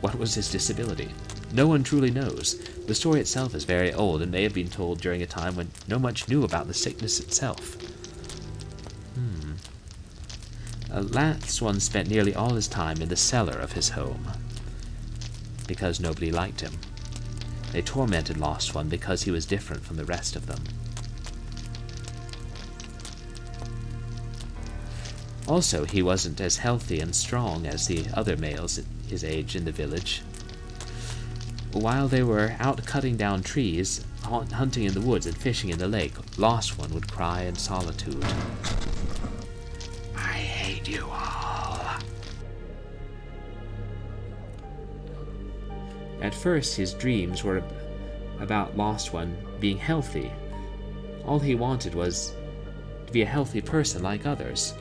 What was his disability? No one truly knows. The story itself is very old and may have been told during a time when no one knew about the sickness itself. Last One spent nearly all his time in the cellar of his home, because nobody liked him. They tormented Lost One because he was different from the rest of them. Also, he wasn't as healthy and strong as the other males at his age in the village. While they were out cutting down trees, hunting in the woods, and fishing in the lake, Lost One would cry in solitude. I hate you all. At first, his dreams were about Lost One being healthy. All he wanted was to be a healthy person like others.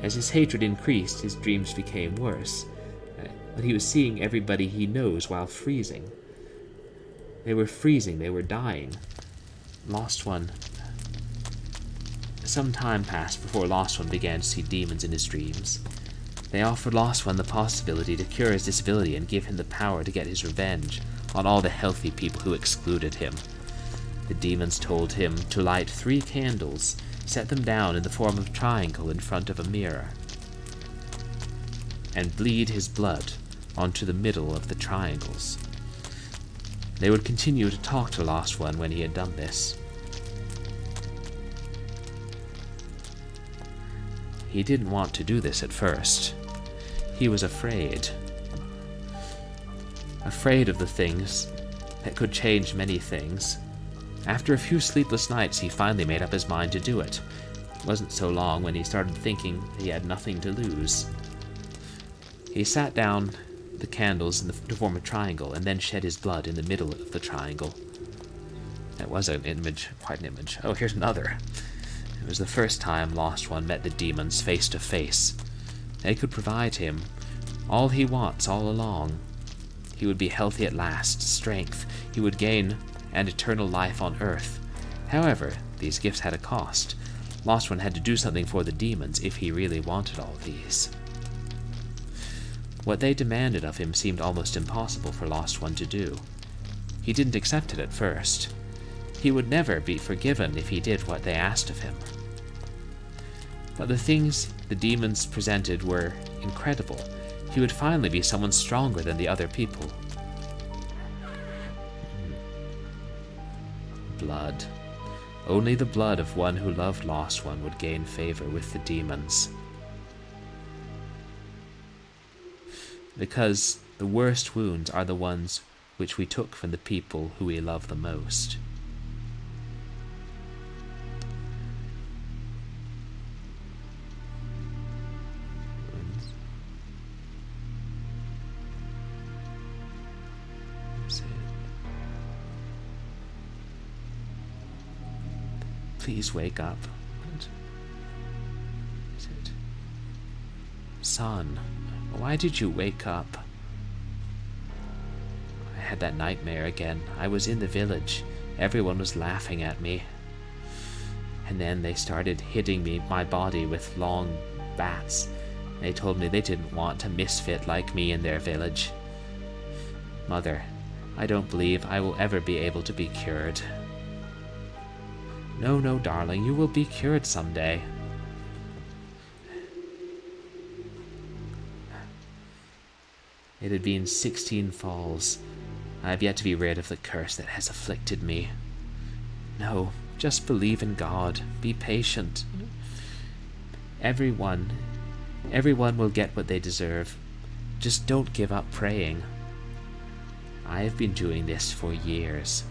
As his hatred increased, his dreams became worse. But he was seeing everybody he knows while freezing. They were freezing, they were dying. Lost One. Some time passed before Lost One began to see demons in his dreams. They offered Lost One the possibility to cure his disability and give him the power to get his revenge on all the healthy people who excluded him. The demons told him to light 3 candles, set them down in the form of a triangle in front of a mirror, and bleed his blood onto the middle of the triangles. They would continue to talk to Lost One when he had done this. He didn't want to do this at first. He was afraid. Afraid of the things that could change many things. After a few sleepless nights, he finally made up his mind to do it. It wasn't so long when he started thinking he had nothing to lose. He sat down the candles to form a triangle and then shed his blood in the middle of the triangle. That was an image, quite an image. Oh, here's another. It was the first time Lost One met the demons face to face. They could provide him all he wants all along. He would be healthy at last, strength. He would gain an eternal life on Earth. However, these gifts had a cost. Lost One had to do something for the demons if he really wanted all these. What they demanded of him seemed almost impossible for Lost One to do. He didn't accept it at first. He would never be forgiven if he did what they asked of him. But the things the demons presented were incredible. He would finally be someone stronger than the other people. Blood. Only the blood of one who loved Lost One would gain favor with the demons. Because the worst wounds are the ones which we took from the people who we love the most. Please wake up. What is it? Son, why did you wake up? I had that nightmare again. I was in the village. Everyone was laughing at me. And then they started hitting my body with long bats. They told me they didn't want a misfit like me in their village. Mother, I don't believe I will ever be able to be cured. No, no, darling, you will be cured someday. It had been 16 falls. I have yet to be rid of the curse that has afflicted me. No, just believe in God. Be patient. Everyone will get what they deserve. Just don't give up praying. I have been doing this for years.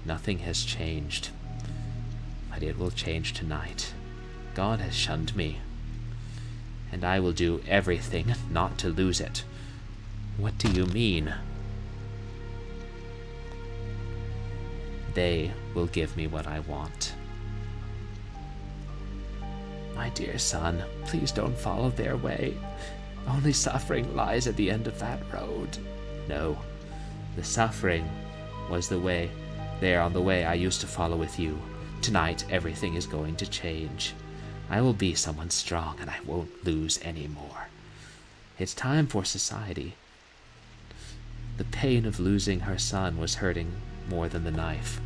Nothing has changed. But it will change tonight. God has shunned me. And I will do everything not to lose it. What do you mean? They will give me what I want. My dear son, please don't follow their way. Only suffering lies at the end of that road. No, the suffering was the way there on the way I used to follow with you. Tonight, everything is going to change. I will be someone strong, and I won't lose anymore. It's time for society. The pain of losing her son was hurting more than the knife.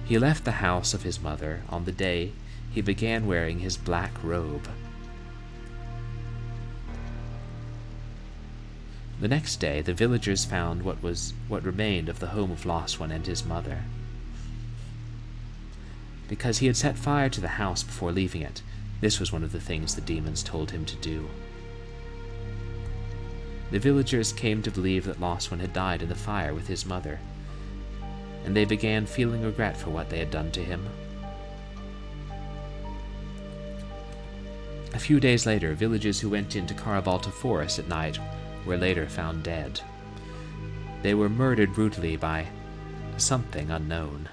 He left the house of his mother on the day he began wearing his black robe. The next day, the villagers found what remained of the home of Lost One and his mother. Because he had set fire to the house before leaving it, this was one of the things the demons told him to do. The villagers came to believe that Lost One had died in the fire with his mother, and they began feeling regret for what they had done to him. A few days later, villagers who went into Carabalta Forest at night were later found dead. They were murdered brutally by something unknown.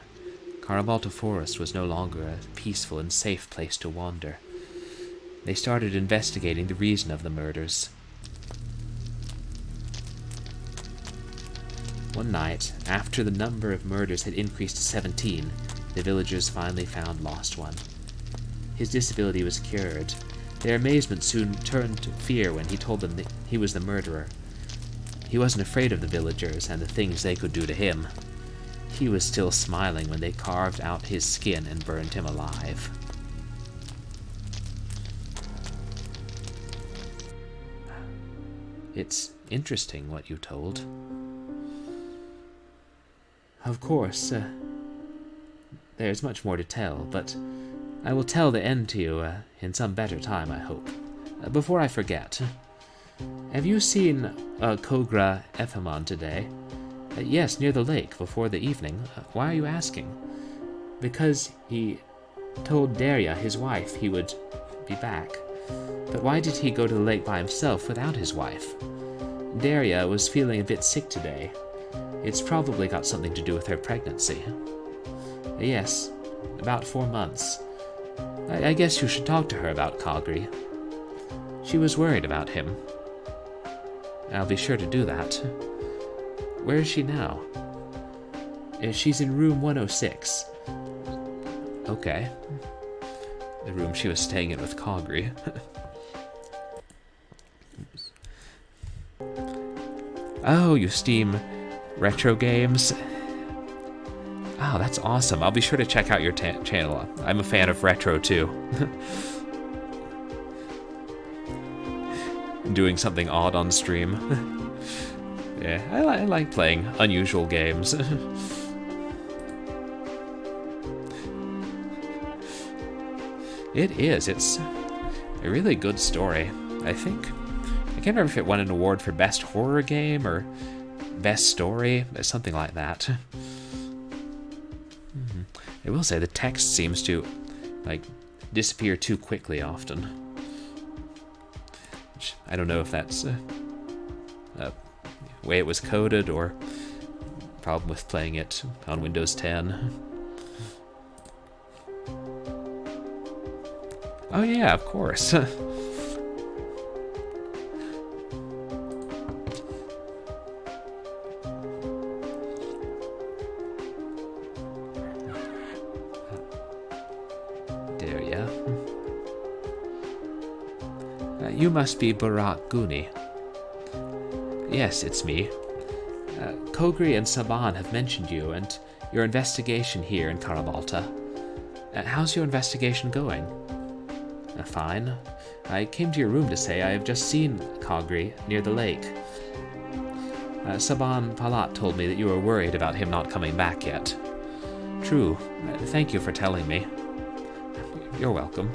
Carabalta Forest was no longer a peaceful and safe place to wander. They started investigating the reason of the murders. One night, after the number of murders had increased to 17, the villagers finally found Lost One. His disability was cured. Their amazement soon turned to fear when he told them that he was the murderer. He wasn't afraid of the villagers and the things they could do to him. He was still smiling when they carved out his skin and burned him alive. It's interesting what you told. Of course, there's much more to tell, but I will tell the end to you in some better time, I hope. Before I forget, have you seen Kogra Ephamon today? Yes, near the lake, before the evening. Why are you asking? Because he told Daria, his wife, he would be back. But why did he go to the lake by himself without his wife? Daria was feeling a bit sick today. It's probably got something to do with her pregnancy. Yes, about 4 months. I guess you should talk to her about Kagri. She was worried about him. I'll be sure to do that. Where is she now? She's in room 106. Okay. The room she was staying in with Kagri. Oh, you Steam retro games? Oh, that's awesome. I'll be sure to check out your channel. I'm a fan of retro, too. Doing something odd on stream. Yeah, I like playing unusual games. It is. It's a really good story, I think. I can't remember if it won an award for Best Horror Game or Best Story, something like that. I will say the text seems to, disappear too quickly often. Which, I don't know if that's the way it was coded or problem with playing it on Windows 10. Oh yeah, of course. You must be Barak Guni. Yes, it's me. Kogri and Saban have mentioned you and your investigation here in Karabalta. How's your investigation going? Fine. I came to your room to say I have just seen Kogri near the lake. Saban Palat told me that you were worried about him not coming back yet. True. Thank you for telling me. You're welcome.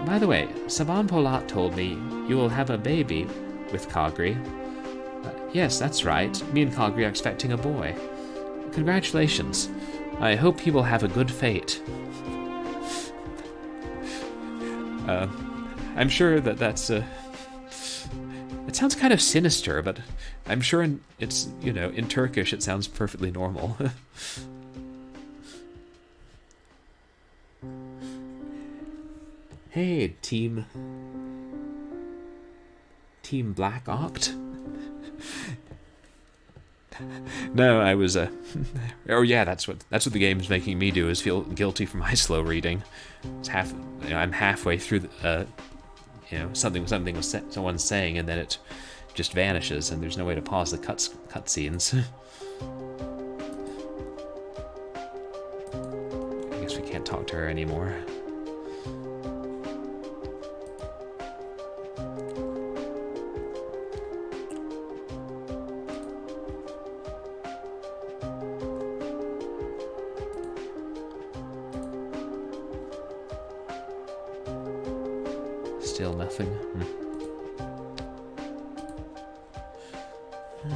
By the way, Saban Palat told me you will have a baby with Kagri. Yes, that's right. Me and Kagri are expecting a boy. Congratulations. I hope he will have a good fate. I'm sure that's it sounds kind of sinister, but I'm sure it's, in Turkish it sounds perfectly normal. Hey, Team Black Oct? No, I was oh yeah, that's what the game's making me do, is feel guilty for my slow reading. I'm halfway through something someone's saying, and then it just vanishes, and there's no way to pause the cutscenes. I guess we can't talk to her anymore. Still nothing.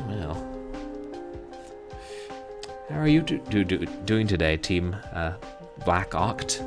Well, how are you doing today, Team Black Oct?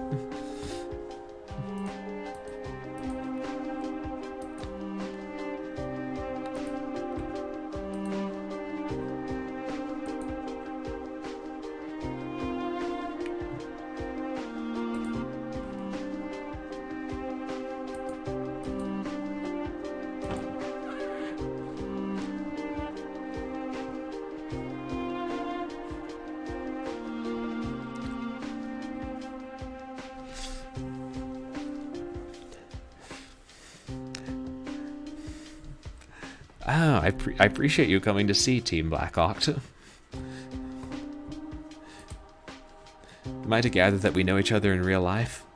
Oh, I appreciate you coming to see Team Blackhawk. Am I to gather that we know each other in real life?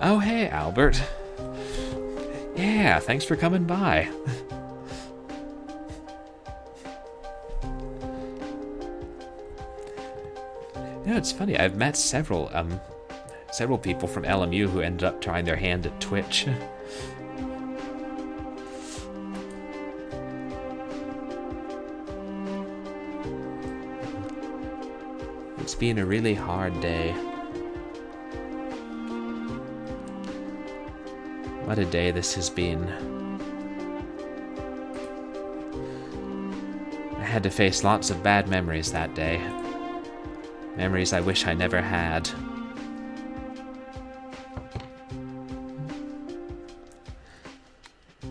Oh, hey, Albert. Yeah, thanks for coming by. You know, it's funny. I've met several people from LMU who ended up trying their hand at Twitch. It's been a really hard day. What a day this has been. I had to face lots of bad memories that day. Memories I wish I never had.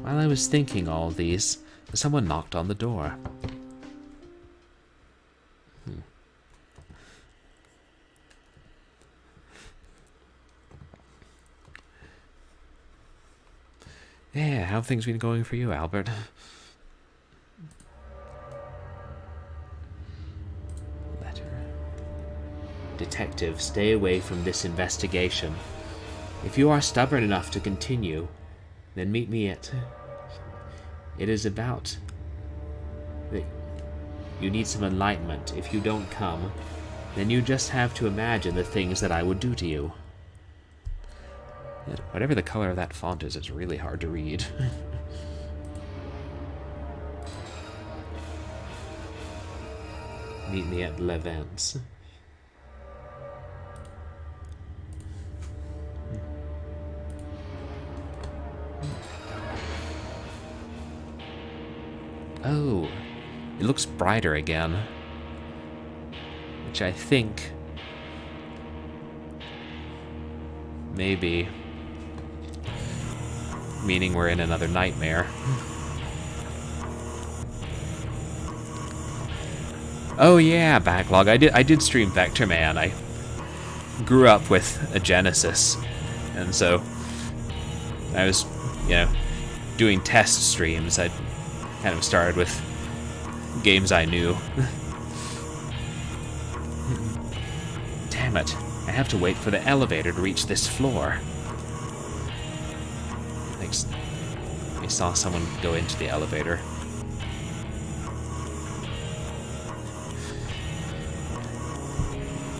While I was thinking all these, someone knocked on the door. Yeah, how have things been going for you, Albert? Letter. Detective, stay away from this investigation. If you are stubborn enough to continue, then meet me at... It is about... You need some enlightenment. If you don't come, then you just have to imagine the things that I would do to you. Whatever the color of that font is, it's really hard to read. Meet me at Levent's. Oh, it looks brighter again. Which I think... maybe... meaning we're in another nightmare. Oh yeah, backlog. I did stream Vector Man. I grew up with a Genesis, and so I was, doing test streams. I kind of started with games I knew. Damn it! I have to wait for the elevator to reach this floor. I saw someone go into the elevator.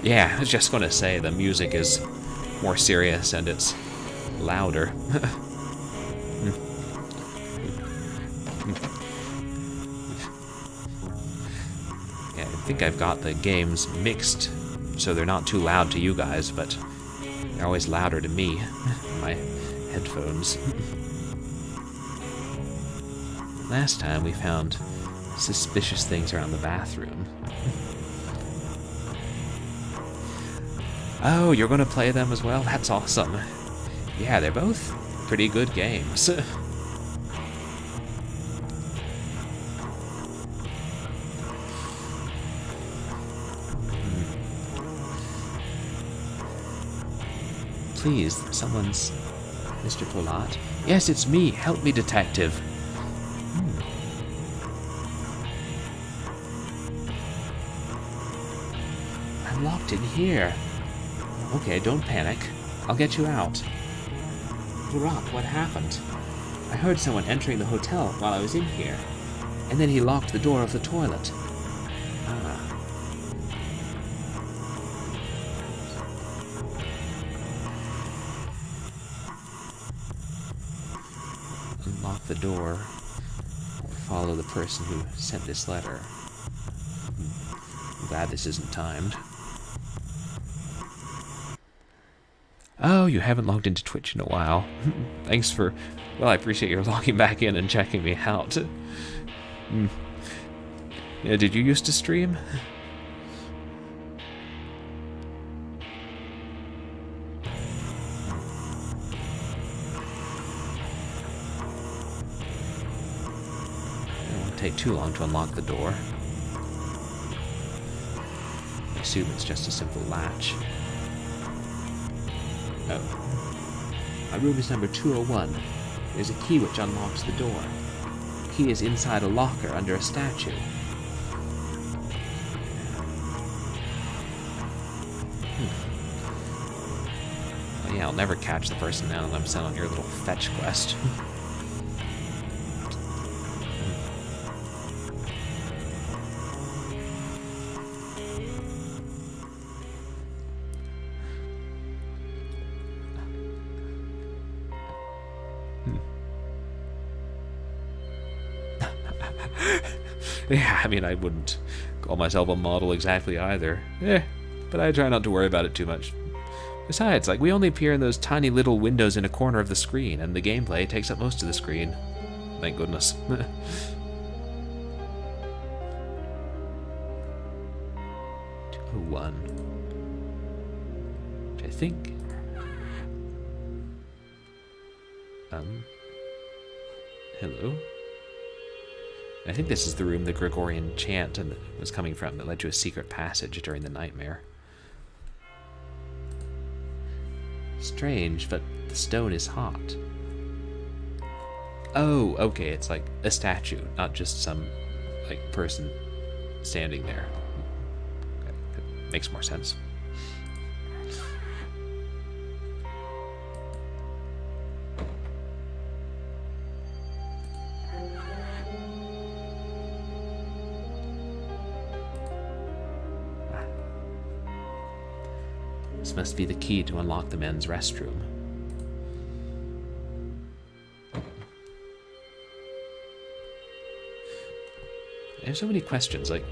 Yeah, I was just going to say the music is more serious and it's louder. Yeah, I think I've got the games mixed so they're not too loud to you guys, but they're always louder to me. My headphones. Last time we found suspicious things around the bathroom. Oh, you're going to play them as well? That's awesome. Yeah, they're both pretty good games. Please, someone's... Mr. Follett? Yes, it's me. Help me, detective. I'm locked in here. Okay, don't panic. I'll get you out. Rock, what happened? I heard someone entering the hotel while I was in here, and then he locked the door of the toilet. Unlock the door, or follow the person who sent this letter. I'm glad this isn't timed. Oh, you haven't logged into Twitch in a while. Thanks for... Well, I appreciate your logging back in and checking me out. Yeah, did you used to stream? It won't take too long to unlock the door. I assume it's just a simple latch. Oh. My room is number 201. There's a key which unlocks the door. The key is inside a locker under a statue. Oh, yeah, I'll never catch the person now that I'm sent on your little fetch quest. Yeah, I mean, I wouldn't call myself a model exactly either. But I try not to worry about it too much. Besides, like, we only appear in those tiny little windows in a corner of the screen, and the gameplay takes up most of the screen. Thank goodness. 201. Which I think... Hello? I think this is the room the Gregorian chant was coming from that led to a secret passage during the nightmare. Strange, but the stone is hot. Oh, okay, it's like a statue, not just some, like, person standing there. Okay, that makes more sense. This must be the key to unlock the men's restroom. I have so many questions, like...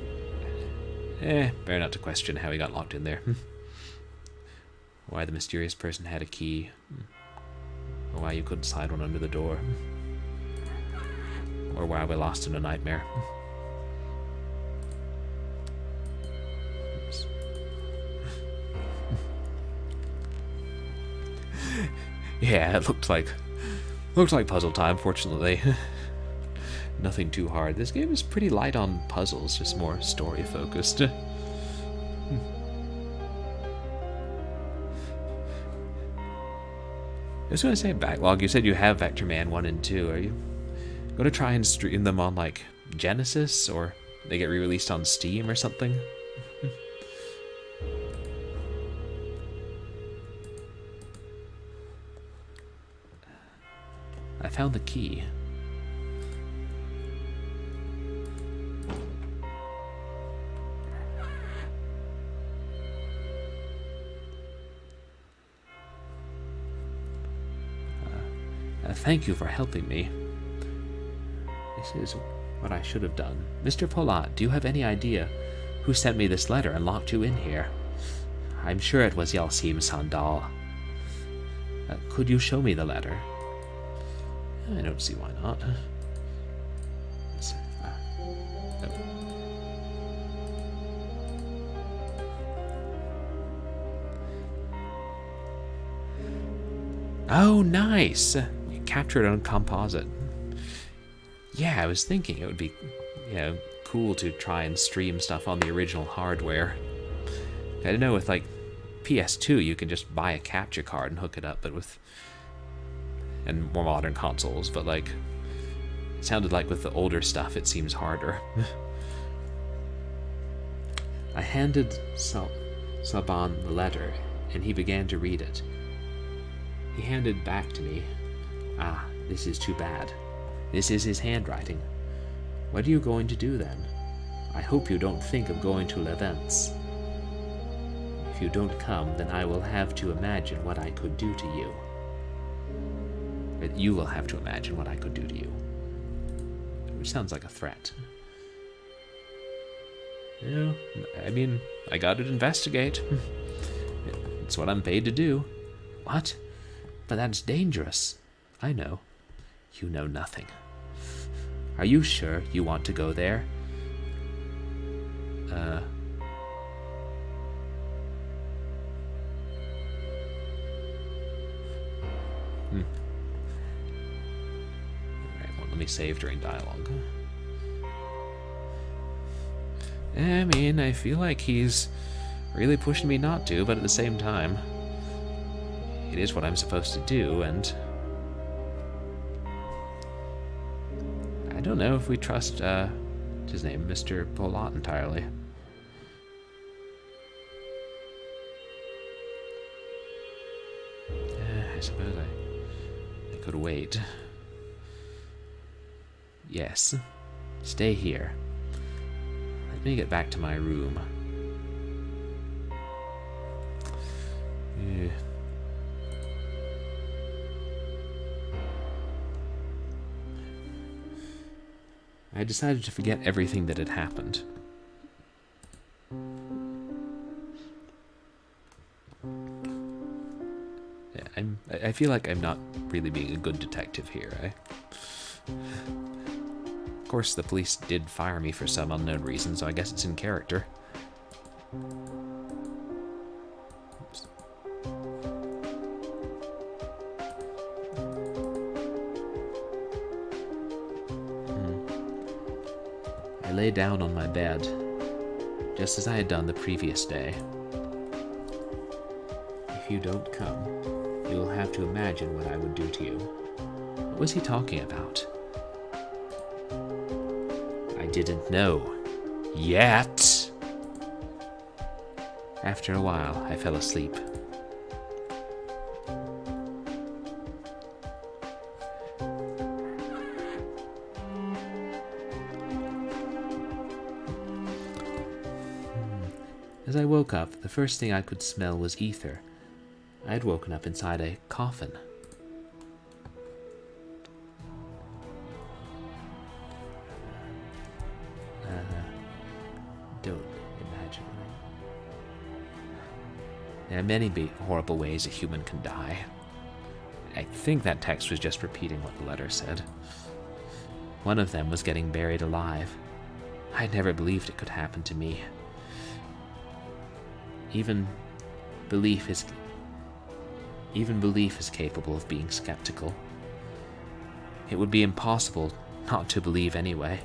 better not to question how he got locked in there. Why the mysterious person had a key. Or why you couldn't slide one under the door. Or why we're lost in a nightmare. Yeah, it looked like puzzle time, fortunately. Nothing too hard. This game is pretty light on puzzles, just more story focused. I was going to say, Backlog, you said you have Vector Man 1 and 2. Are you going to try and stream them on, like, Genesis? Or they get re-released on Steam or something? I found the key. Thank you for helping me. This is what I should have done. Mr. Polat, do you have any idea who sent me this letter and locked you in here? I'm sure it was Yalsim Sandal. Could you show me the letter? I don't see why not. Oh, nice! You captured it on composite. Yeah, I was thinking it would be, cool to try and stream stuff on the original hardware. I don't know, with, like, PS2, you can just buy a capture card and hook it up, but with... and more modern consoles, but, like, it sounded like with the older stuff, it seems harder. I handed Saban the letter, and he began to read it. He handed back to me. Ah, this is too bad. This is his handwriting. What are you going to do then? I hope you don't think of going to Levents. If you don't come, then I will have to imagine what I could do to you. You will have to imagine what I could do to you. Which sounds like a threat. Yeah, I mean, I gotta investigate. It's what I'm paid to do. What? But that's dangerous. I know. You know nothing. Are you sure you want to go there? Alright, won't let me save during dialogue. I mean, I feel like he's really pushing me not to, but at the same time, it is what I'm supposed to do, and I don't know if we trust, what's his name, Mr. Polot entirely. I suppose I could wait. Yes, stay here. Let me get back to my room. I decided to forget everything that had happened. Yeah, I feel like I'm not really being a good detective here. Of course, the police did fire me for some unknown reason, so I guess it's in character. Oops. I lay down on my bed, just as I had done the previous day. If you don't come, you will have to imagine what I would do to you. What was he talking about? I didn't know. Yet! After a while, I fell asleep. As I woke up, the first thing I could smell was ether. I had woken up inside a coffin. Don't imagine. There are many horrible ways a human can die. I think that text was just repeating what the letter said. One of them was getting buried alive. I never believed it could happen to me. Even belief is capable of being skeptical. It would be impossible not to believe anyway.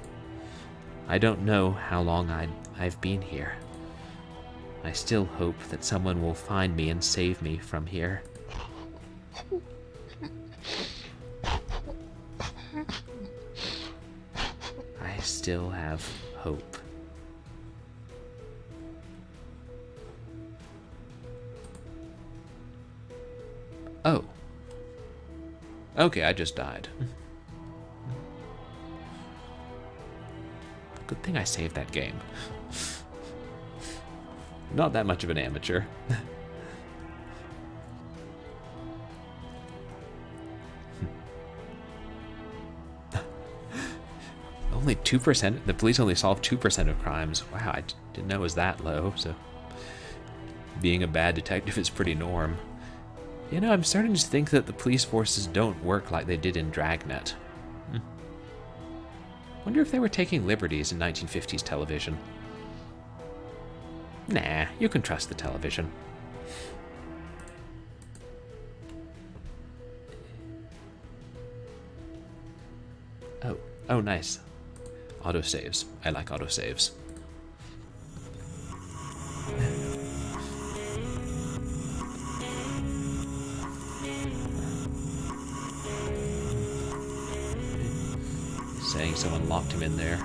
I don't know how long I've been here. I still hope that someone will find me and save me from here. I still have hope. Oh. Okay, I just died. Good thing I saved that game. Not that much of an amateur. Only 2%? The police only solve 2% of crimes. Wow, I didn't know it was that low, so being a bad detective is pretty norm. You know, I'm starting to think that the police forces don't work like they did in Dragnet. Wonder if they were taking liberties in 1950s television. Nah, you can trust the television. Oh, nice. Autosaves. I like autosaves. Saying someone locked him in there.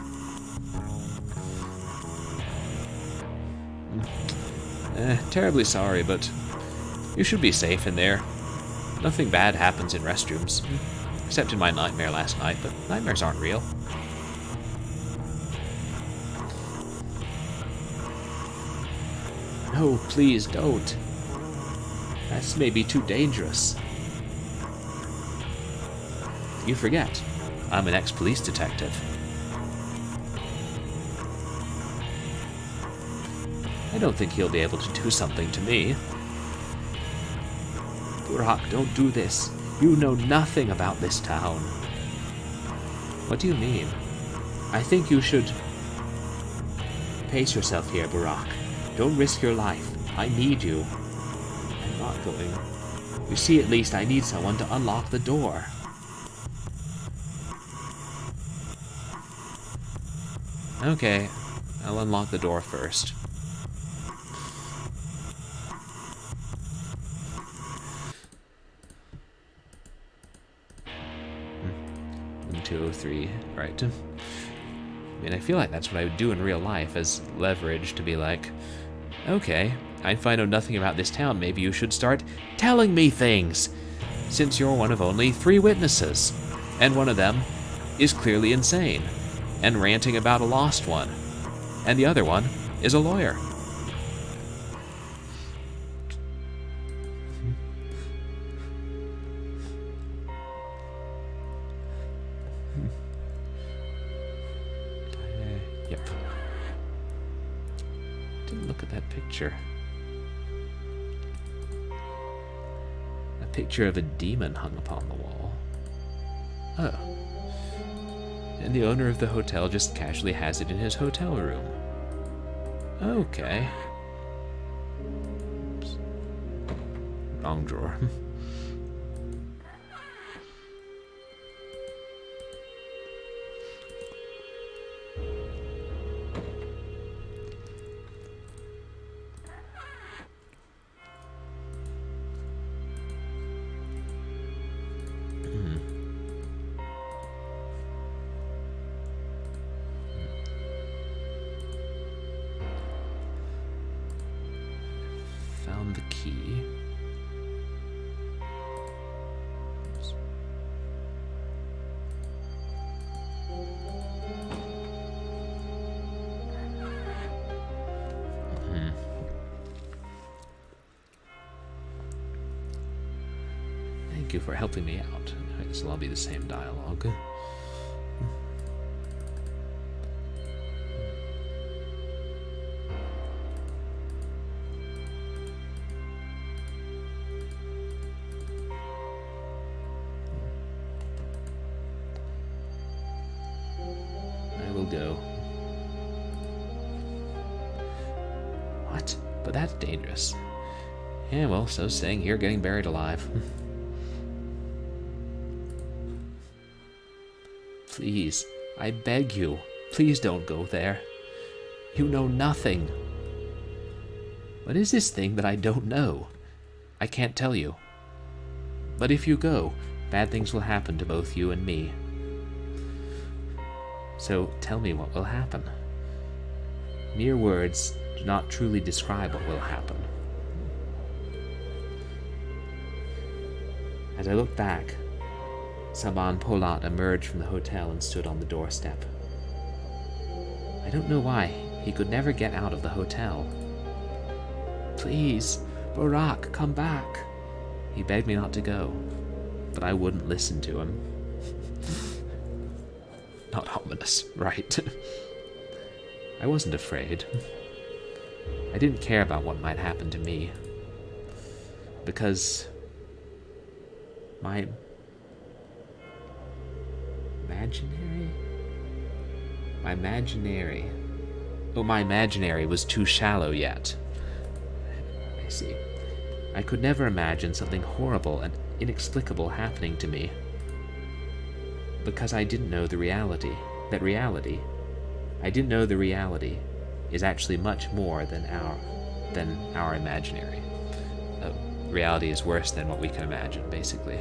Terribly sorry, but you should be safe in there. Nothing bad happens in restrooms. Except in my nightmare last night, but nightmares aren't real. No, please don't. That's maybe too dangerous. You forget, I'm an ex-police detective. I don't think he'll be able to do something to me. Burak, don't do this. You know nothing about this town. What do you mean? I think you should pace yourself here, Burak. Don't risk your life. I need you. I'm not going. You see, at least I need someone to unlock the door. Okay, I'll unlock the door first. Hmm. 203, right. I mean, I feel like that's what I would do in real life as leverage to be like, okay, I find out nothing about this town, maybe you should start telling me things, since you're one of only 3 witnesses, and one of them is clearly insane, and ranting about a lost one, and the other one is a lawyer. Yep. Didn't look at that picture. A picture of a demon hung upon the wall. Oh. And the owner of the hotel just casually has it in his hotel room. Okay. Oops. Wrong drawer. Found the key. Oops. Thank you for helping me out. I guess it'll all be the same dialogue. Go. What? But that's dangerous. Yeah, well, so staying here, getting buried alive. Please, I beg you, please don't go there. You know nothing. What is this thing that I don't know? I can't tell you. But if you go, bad things will happen to both you and me. So tell me what will happen. Mere words do not truly describe what will happen. As I looked back, Saban Polat emerged from the hotel and stood on the doorstep. I don't know why, he could never get out of the hotel. Please, Burak, come back. He begged me not to go, but I wouldn't listen to him. Not ominous, right? I wasn't afraid. I didn't care about what might happen to me. Because my imaginary was too shallow yet. I see. I could never imagine something horrible and inexplicable happening to me. Because I didn't know the reality. I didn't know the reality is actually much more than our imaginary. Reality is worse than what we can imagine, basically.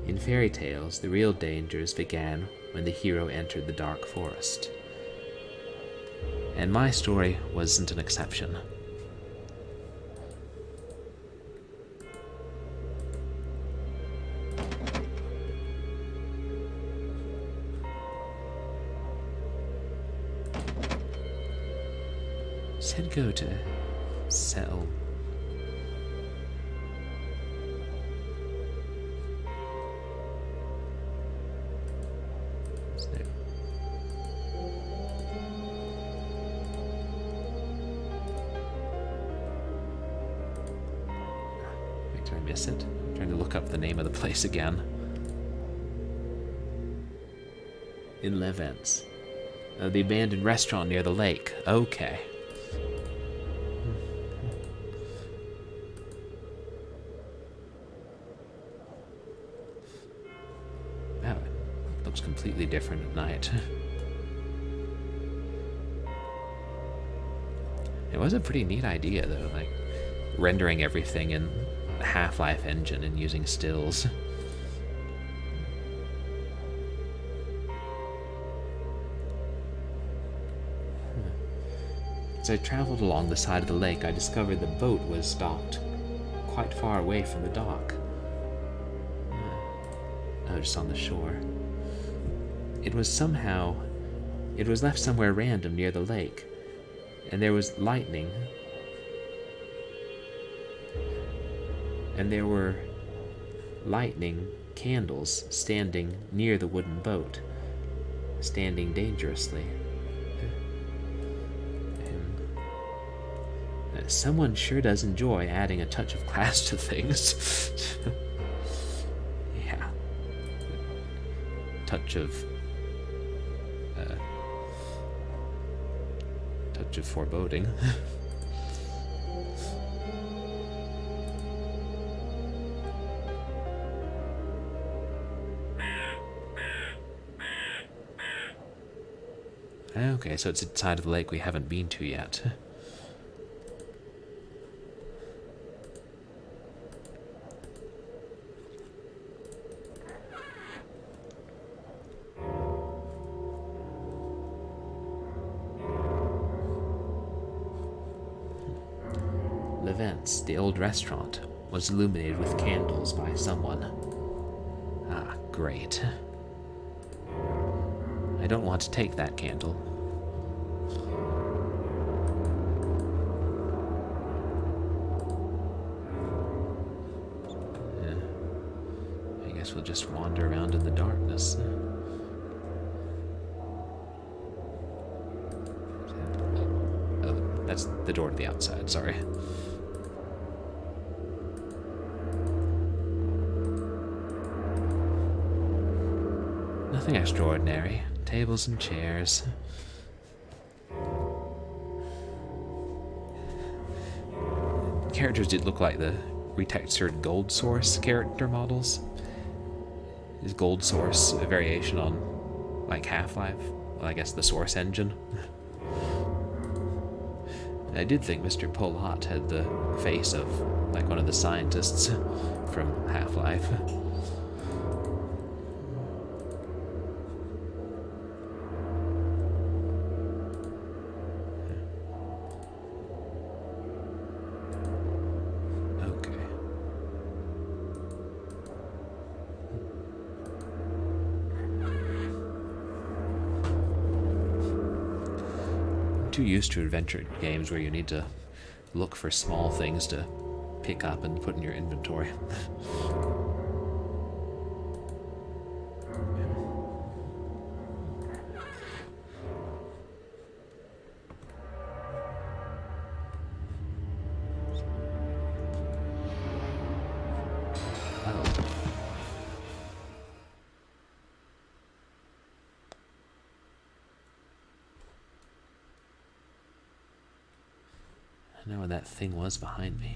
In fairy tales, the real dangers began when the hero entered the dark forest. And my story wasn't an exception. Said go to sell. So. Wait, did I miss it? I'm trying to look up the name of the place again. In Levens. The abandoned restaurant near the lake. Okay. Wow, it looks completely different at night. It was a pretty neat idea, though, like rendering everything in the Half-Life engine and using stills. As I traveled along the side of the lake, I discovered the boat was docked quite far away from the dock. Oh, just on the shore. It was left somewhere random near the lake, and there was lightning. And there were lightning candles standing near the wooden boat, standing dangerously. Someone sure does enjoy adding a touch of class to things. Yeah. Touch of foreboding. Okay, so it's a side of the lake we haven't been to yet. Levents, the old restaurant, was illuminated with candles by someone. Ah, great. I don't want to take that candle. I guess we'll just wander around in the darkness. Oh, that's the door to the outside, sorry. Nothing extraordinary. Tables and chairs. Characters did look like the retextured Gold Source character models. Is Gold Source a variation on, like, Half-Life? Well, I guess the Source engine. I did think Mr. Polat had the face of, like, one of the scientists from Half-Life. Too used to adventure games where you need to look for small things to pick up and put in your inventory. I know where that thing was behind me.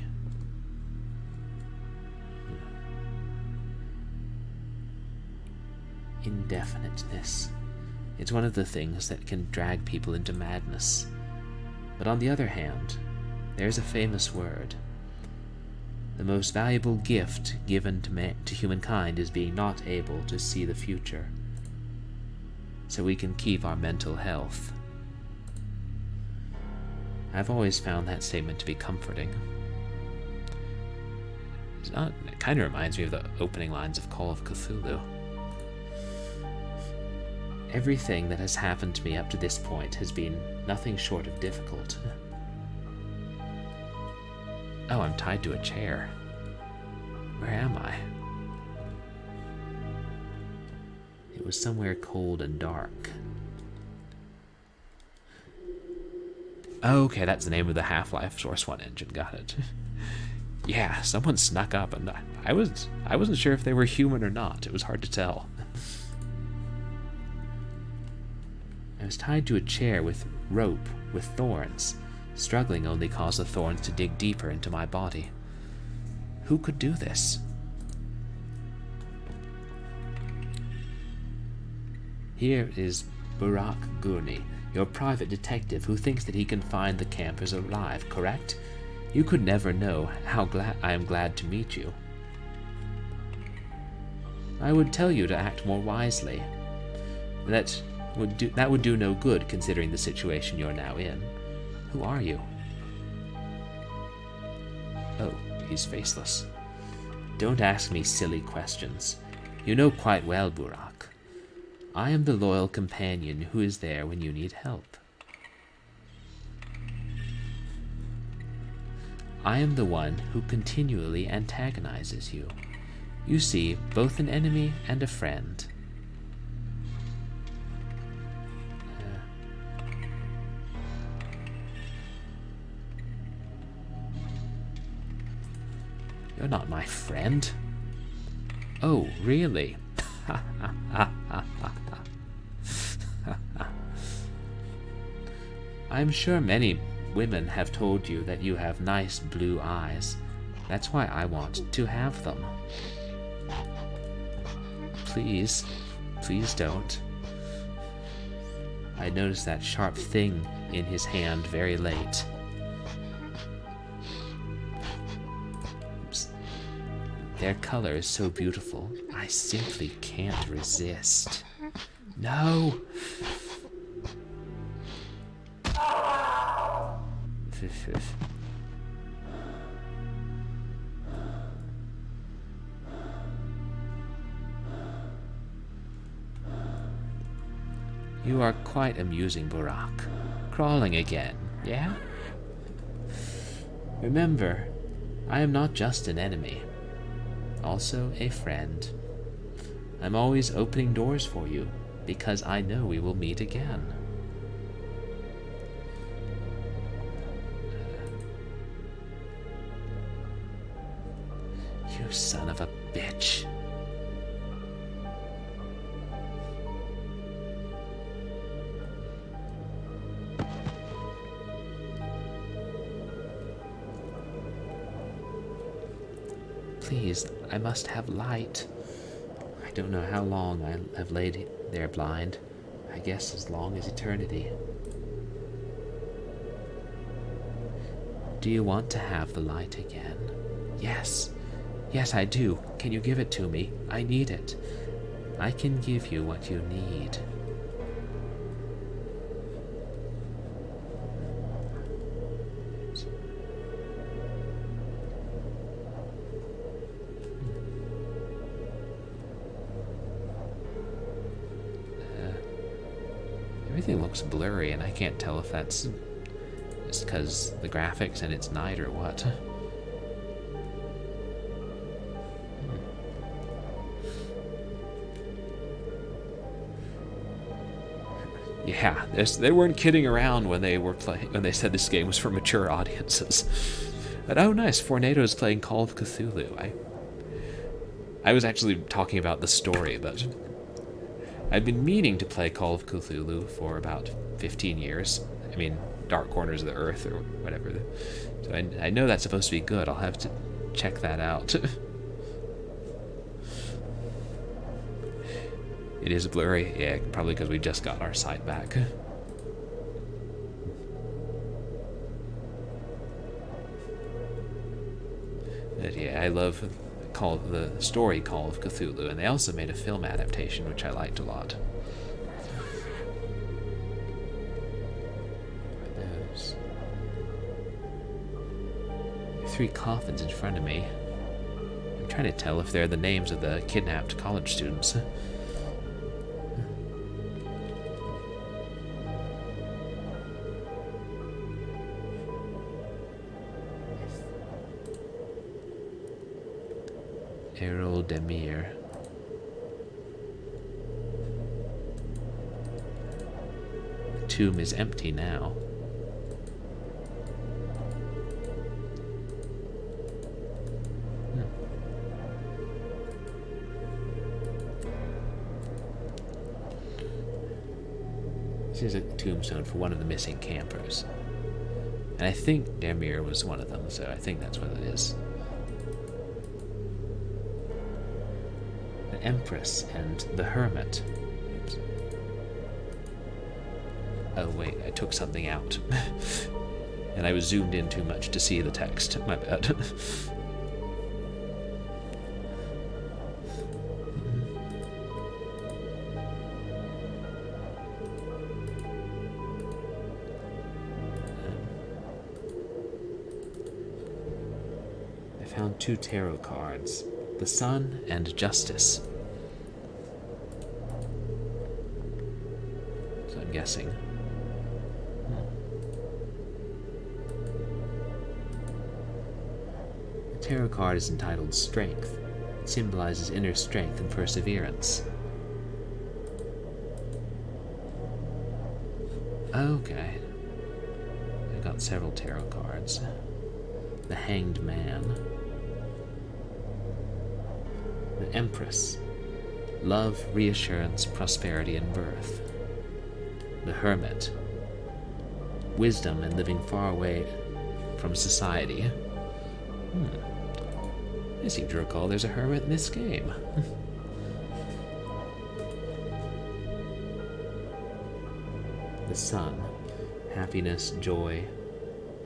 Indefiniteness. It's one of the things that can drag people into madness. But on the other hand, there's a famous word. The most valuable gift given to humankind is being not able to see the future, so we can keep our mental health. I've always found that statement to be comforting. It kind of reminds me of the opening lines of Call of Cthulhu. Everything that has happened to me up to this point has been nothing short of difficult. Oh, I'm tied to a chair. Where am I? It was somewhere cold and dark. Okay, that's the name of the Half-Life Source 1 engine, got it. Yeah, someone snuck up, and I wasn't sure if they were human or not. It was hard to tell. I was tied to a chair with rope with thorns. Struggling only caused the thorns to dig deeper into my body. Who could do this? Here is Burak Gurney, your private detective who thinks that he can find the campers alive, correct? You could never know how I am glad to meet you. I would tell you to act more wisely. That would do no good considering the situation you're now in. Who are you? Oh, he's faceless. Don't ask me silly questions. You know quite well, Burak. I am the loyal companion who is there when you need help. I am the one who continually antagonizes you. You see, both an enemy and a friend. You're not my friend. Oh, really? I'm sure many women have told you that you have nice blue eyes. That's why I want to have them. Please, please don't. I noticed that sharp thing in his hand very late. Oops. Their color is so beautiful, I simply can't resist. No! You are quite amusing, Burak. Crawling again, yeah? Remember, I am not just an enemy, also a friend. I'm always opening doors for you, because I know we will meet again. You son of a bitch. Please, I must have light. I don't know how long I have laid there blind. I guess as long as eternity. Do you want to have the light again? Yes. Yes, I do. Can you give it to me? I need it. I can give you what you need. Everything looks blurry, and I can't tell if that's just because the graphics and it's night or what. Yeah, they weren't kidding around when they said this game was for mature audiences. But oh, nice, Fornado's playing Call of Cthulhu. I was actually talking about the story, but I've been meaning to play Call of Cthulhu for about 15 years. I mean, Dark Corners of the Earth or whatever. So I know that's supposed to be good. I'll have to check that out. It is blurry. Yeah, probably because we just got our sight back. But yeah, I love the story Call of Cthulhu, and they also made a film adaptation, which I liked a lot. There's 3 coffins in front of me. I'm trying to tell if they're the names of the kidnapped college students. Errol Demir. The tomb is empty now. This is a tombstone for one of the missing campers. And I think Demir was one of them, so I think that's what it is. The Empress and the Hermit. Oops. Oh wait, I took something out. And I was zoomed in too much to see the text. My bad. I found 2 tarot cards. The Sun and Justice. So I'm guessing. The tarot card is entitled Strength. It symbolizes inner strength and perseverance. Okay. I got several tarot cards. The Hanged Man. The Empress. Love, reassurance, prosperity, and birth. The Hermit. Wisdom and living far away from society. I seem to recall there's a hermit in this game. The Sun. Happiness, joy,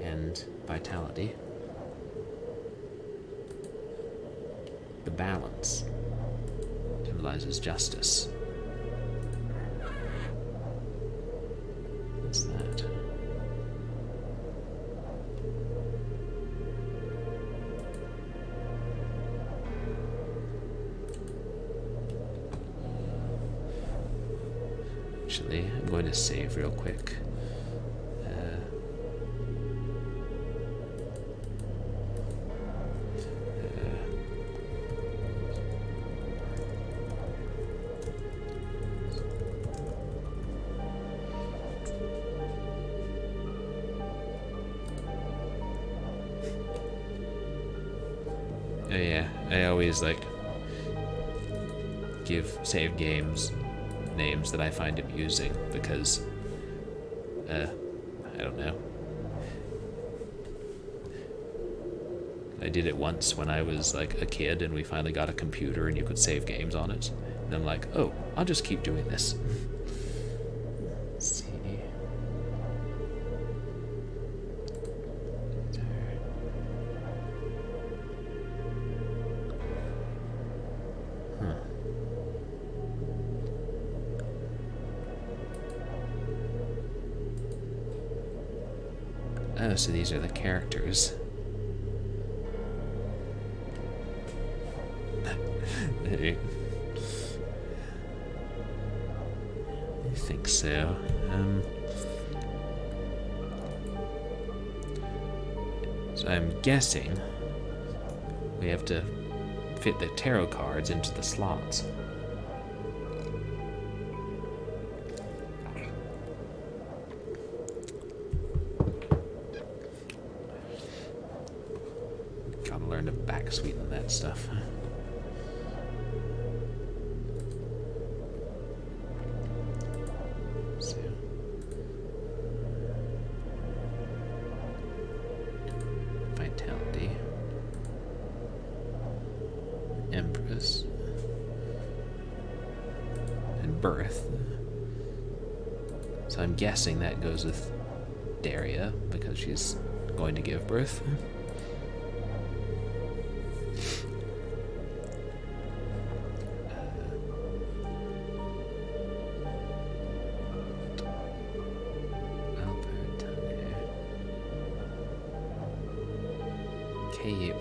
and vitality. The Balance symbolizes justice. What's that? Actually, I'm going to save real quick. Oh yeah, I always give save games names that I find amusing because, I don't know. I did it once when I was a kid and we finally got a computer and you could save games on it. And I'm like, oh, I'll just keep doing this. Let's see. Oh, so these are the characters. I think so. So I'm guessing we have to fit the tarot cards into the slots. Gotta learn to back sweeten that stuff. Vitality. Empress. And birth. So I'm guessing that goes with Daria because she's going to give birth.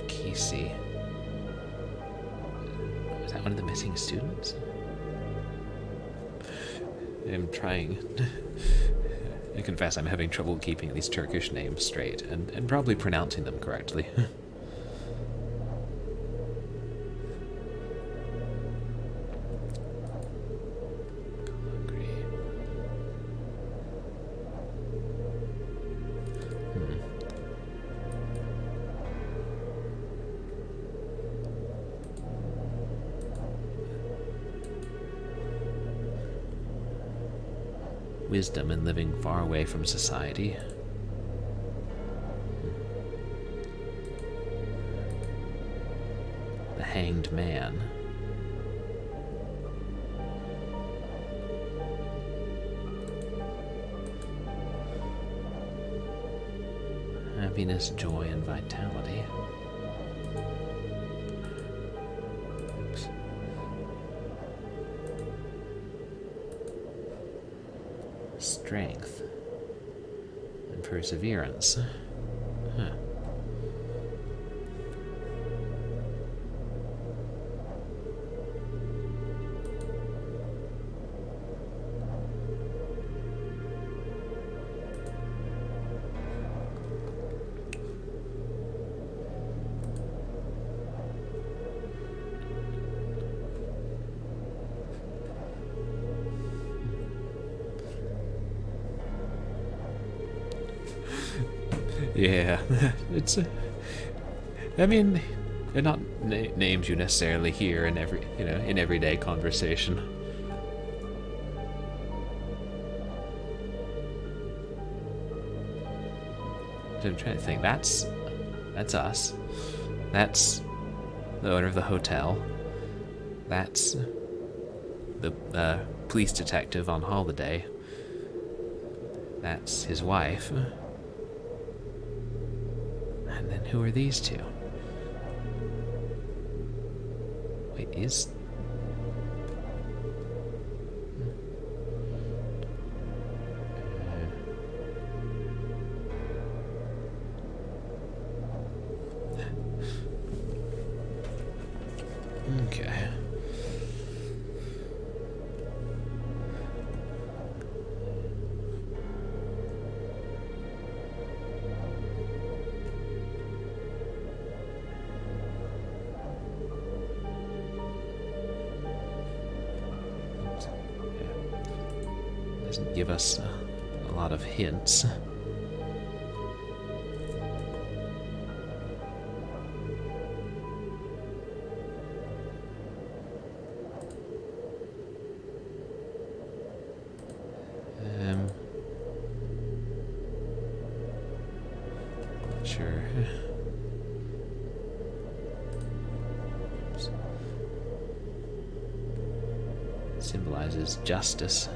Casey. Is that one of the missing students? I'm trying. I confess I'm having trouble keeping these Turkish names straight and probably pronouncing them correctly. wisdom in living far away from society. The Hanged Man. Happiness, joy, and vitality. Oops. Strength and perseverance. Huh. Yeah, it's. I mean, they're not names you necessarily hear in in everyday conversation. So I'm trying to think. That's us. That's the owner of the hotel. That's the police detective on holiday. That's his wife. And then who are these two? Wait, is... Okay. Doesn't give us a lot of hints. Not sure. Oops. Symbolizes justice.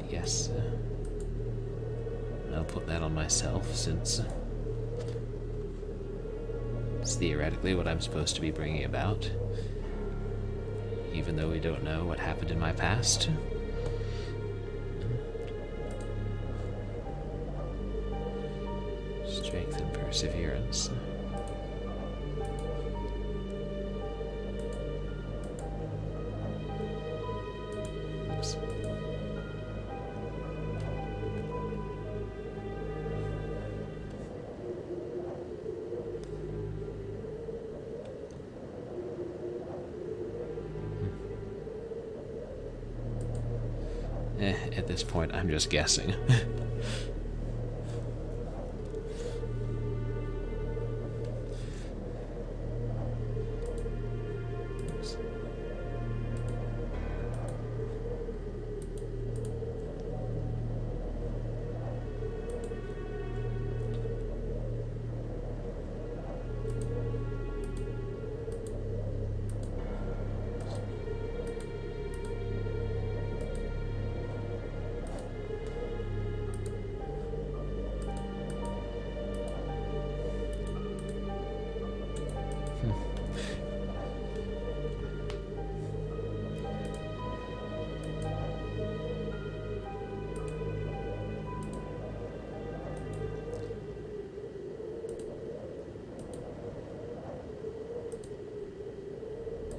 Yes. I'll put that on myself since it's theoretically what I'm supposed to be bringing about, even though we don't know what happened in my past. Strength and perseverance. Oops. At this point, I'm just guessing.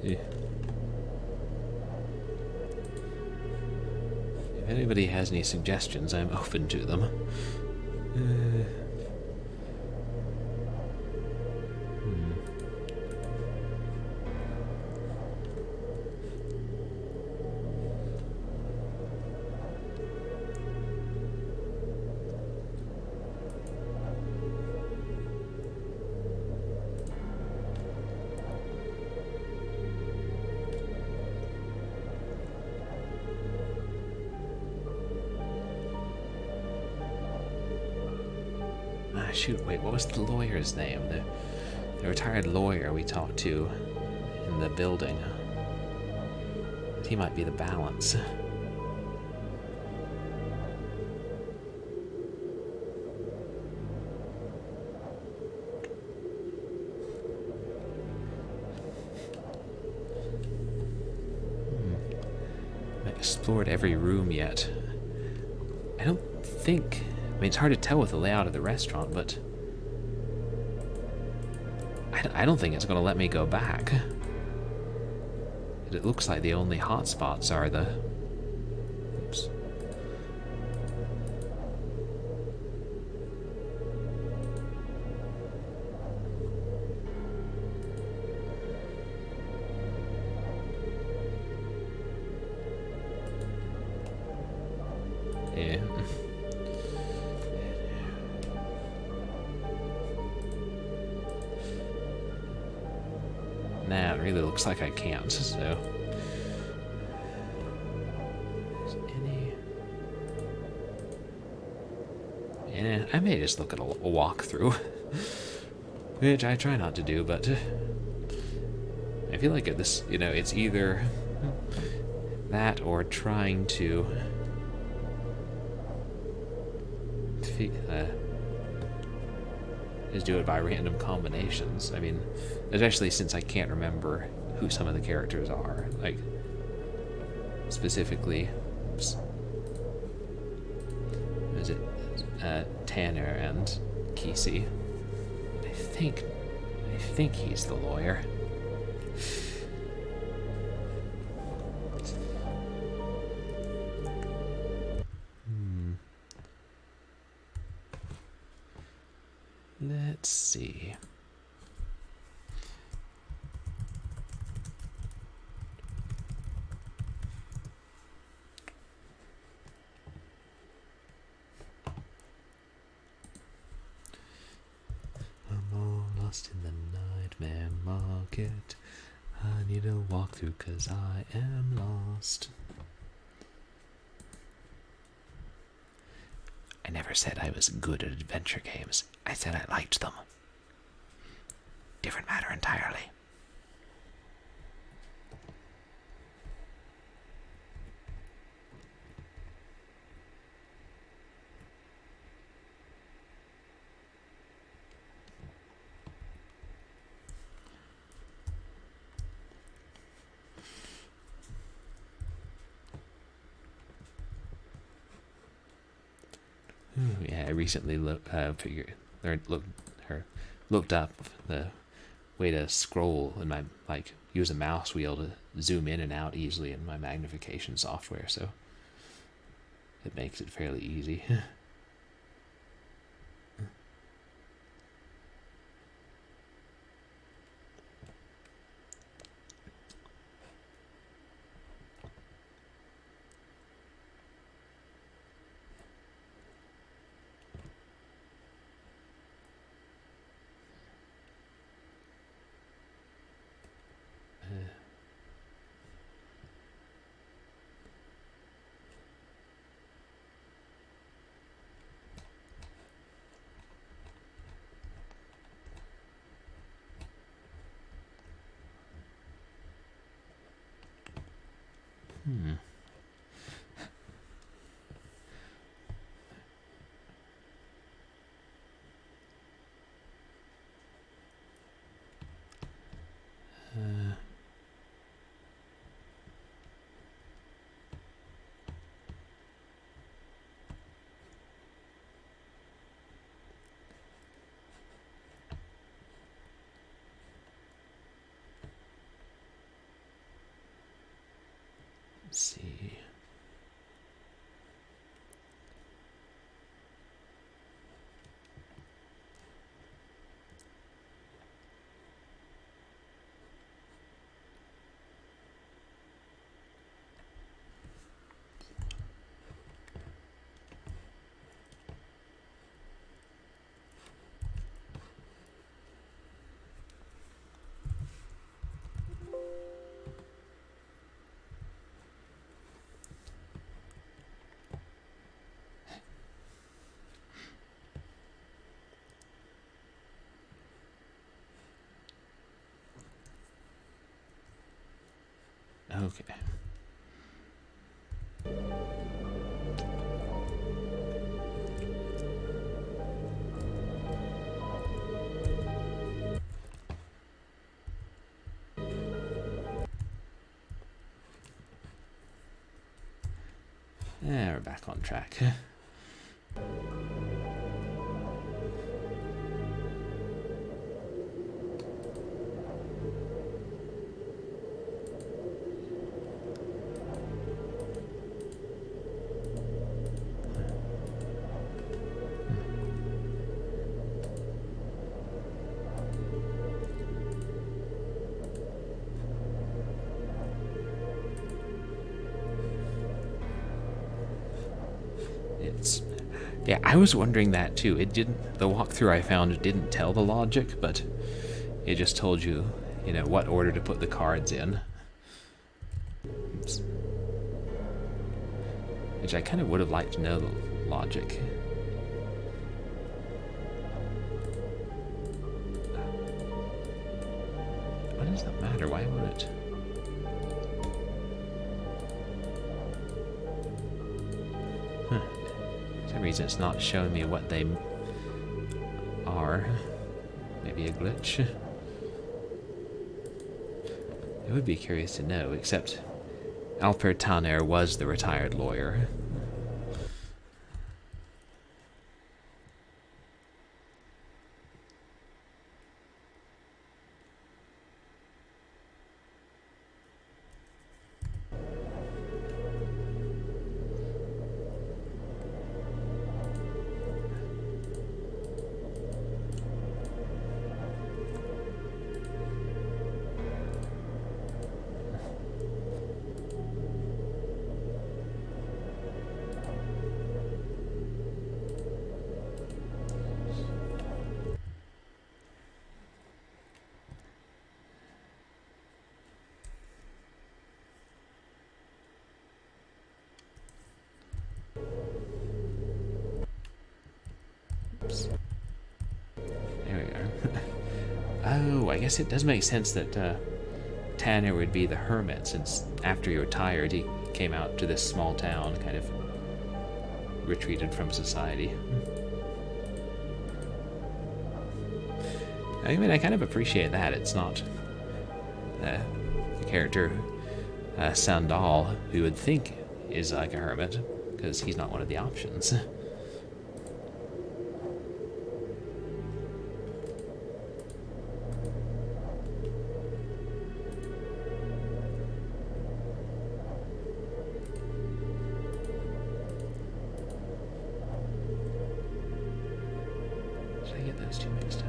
Yeah. If anybody has any suggestions, I'm open to them. shoot, wait, what was the lawyer's name? The retired lawyer we talked to in the building. He might be the balance. I've explored every room yet. I don't think... I mean, it's hard to tell with the layout of the restaurant, but... I don't think it's going to let me go back. It looks like the only hotspots are the... Oops. Yeah. Nah, it really looks like I can't, so... Yeah, I may just look at a walkthrough. Which I try not to do, but... I feel like this, you know, it's either that or trying to... just do it by random combinations. I mean, especially since I can't remember who some of the characters are. Like, specifically, oops, is it Tanner and Kesey? I think he's the lawyer. Let's see. I'm all lost in the nightmare market. I need a walkthrough 'cause I am lost. I never said I was good at adventure games. I said I liked them. Different matter entirely. Yeah, I recently looked up the way to scroll and use a mouse wheel to zoom in and out easily in my magnification software, so it makes it fairly easy. Okay. We're back on track. Yeah, I was wondering that too. The walkthrough I found didn't tell the logic, but it just told you, what order to put the cards in. Oops. Which I kind of would have liked to know the logic. Why does that matter? Why would it? For some reason it's not showing me what they are. Maybe a glitch. I would be curious to know, except Alper Tanner was the retired lawyer. Oops. There we go. Oh, I guess it does make sense that Tanner would be the hermit, since after he retired, he came out to this small town, kind of retreated from society. I mean, I kind of appreciate that. It's not the character Sandal, who would think is like a hermit, because he's not one of the options. Should I get those two mixed up?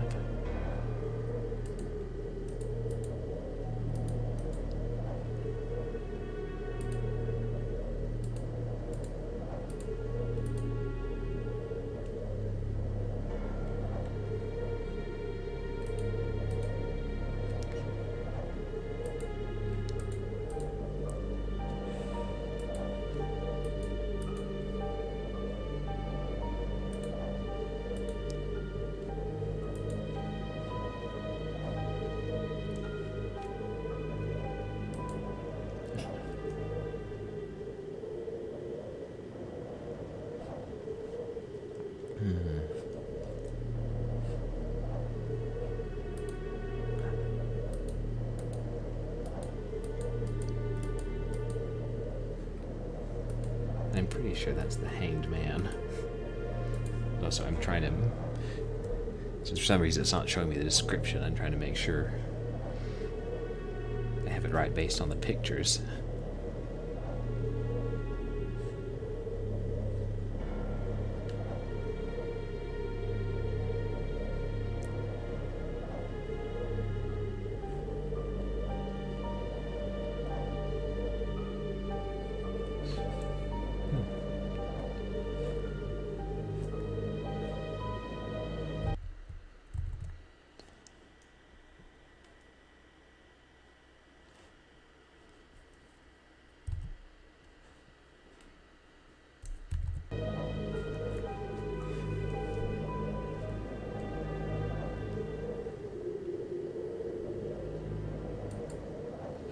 I'm pretty sure that's the Hanged Man. Also, I'm trying to... Since for some reason it's not showing me the description, I'm trying to make sure I have it right based on the pictures.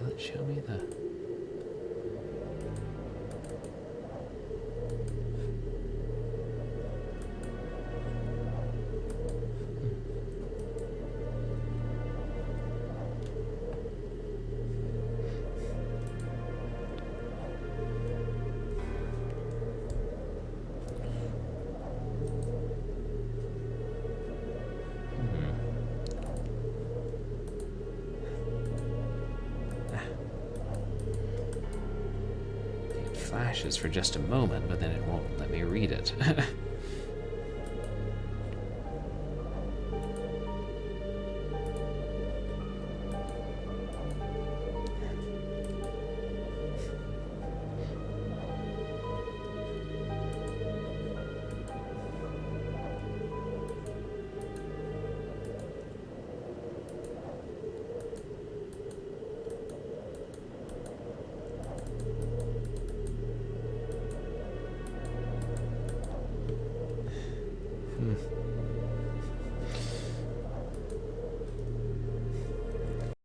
Will it show me the... flashes for just a moment, but then it won't let me read it.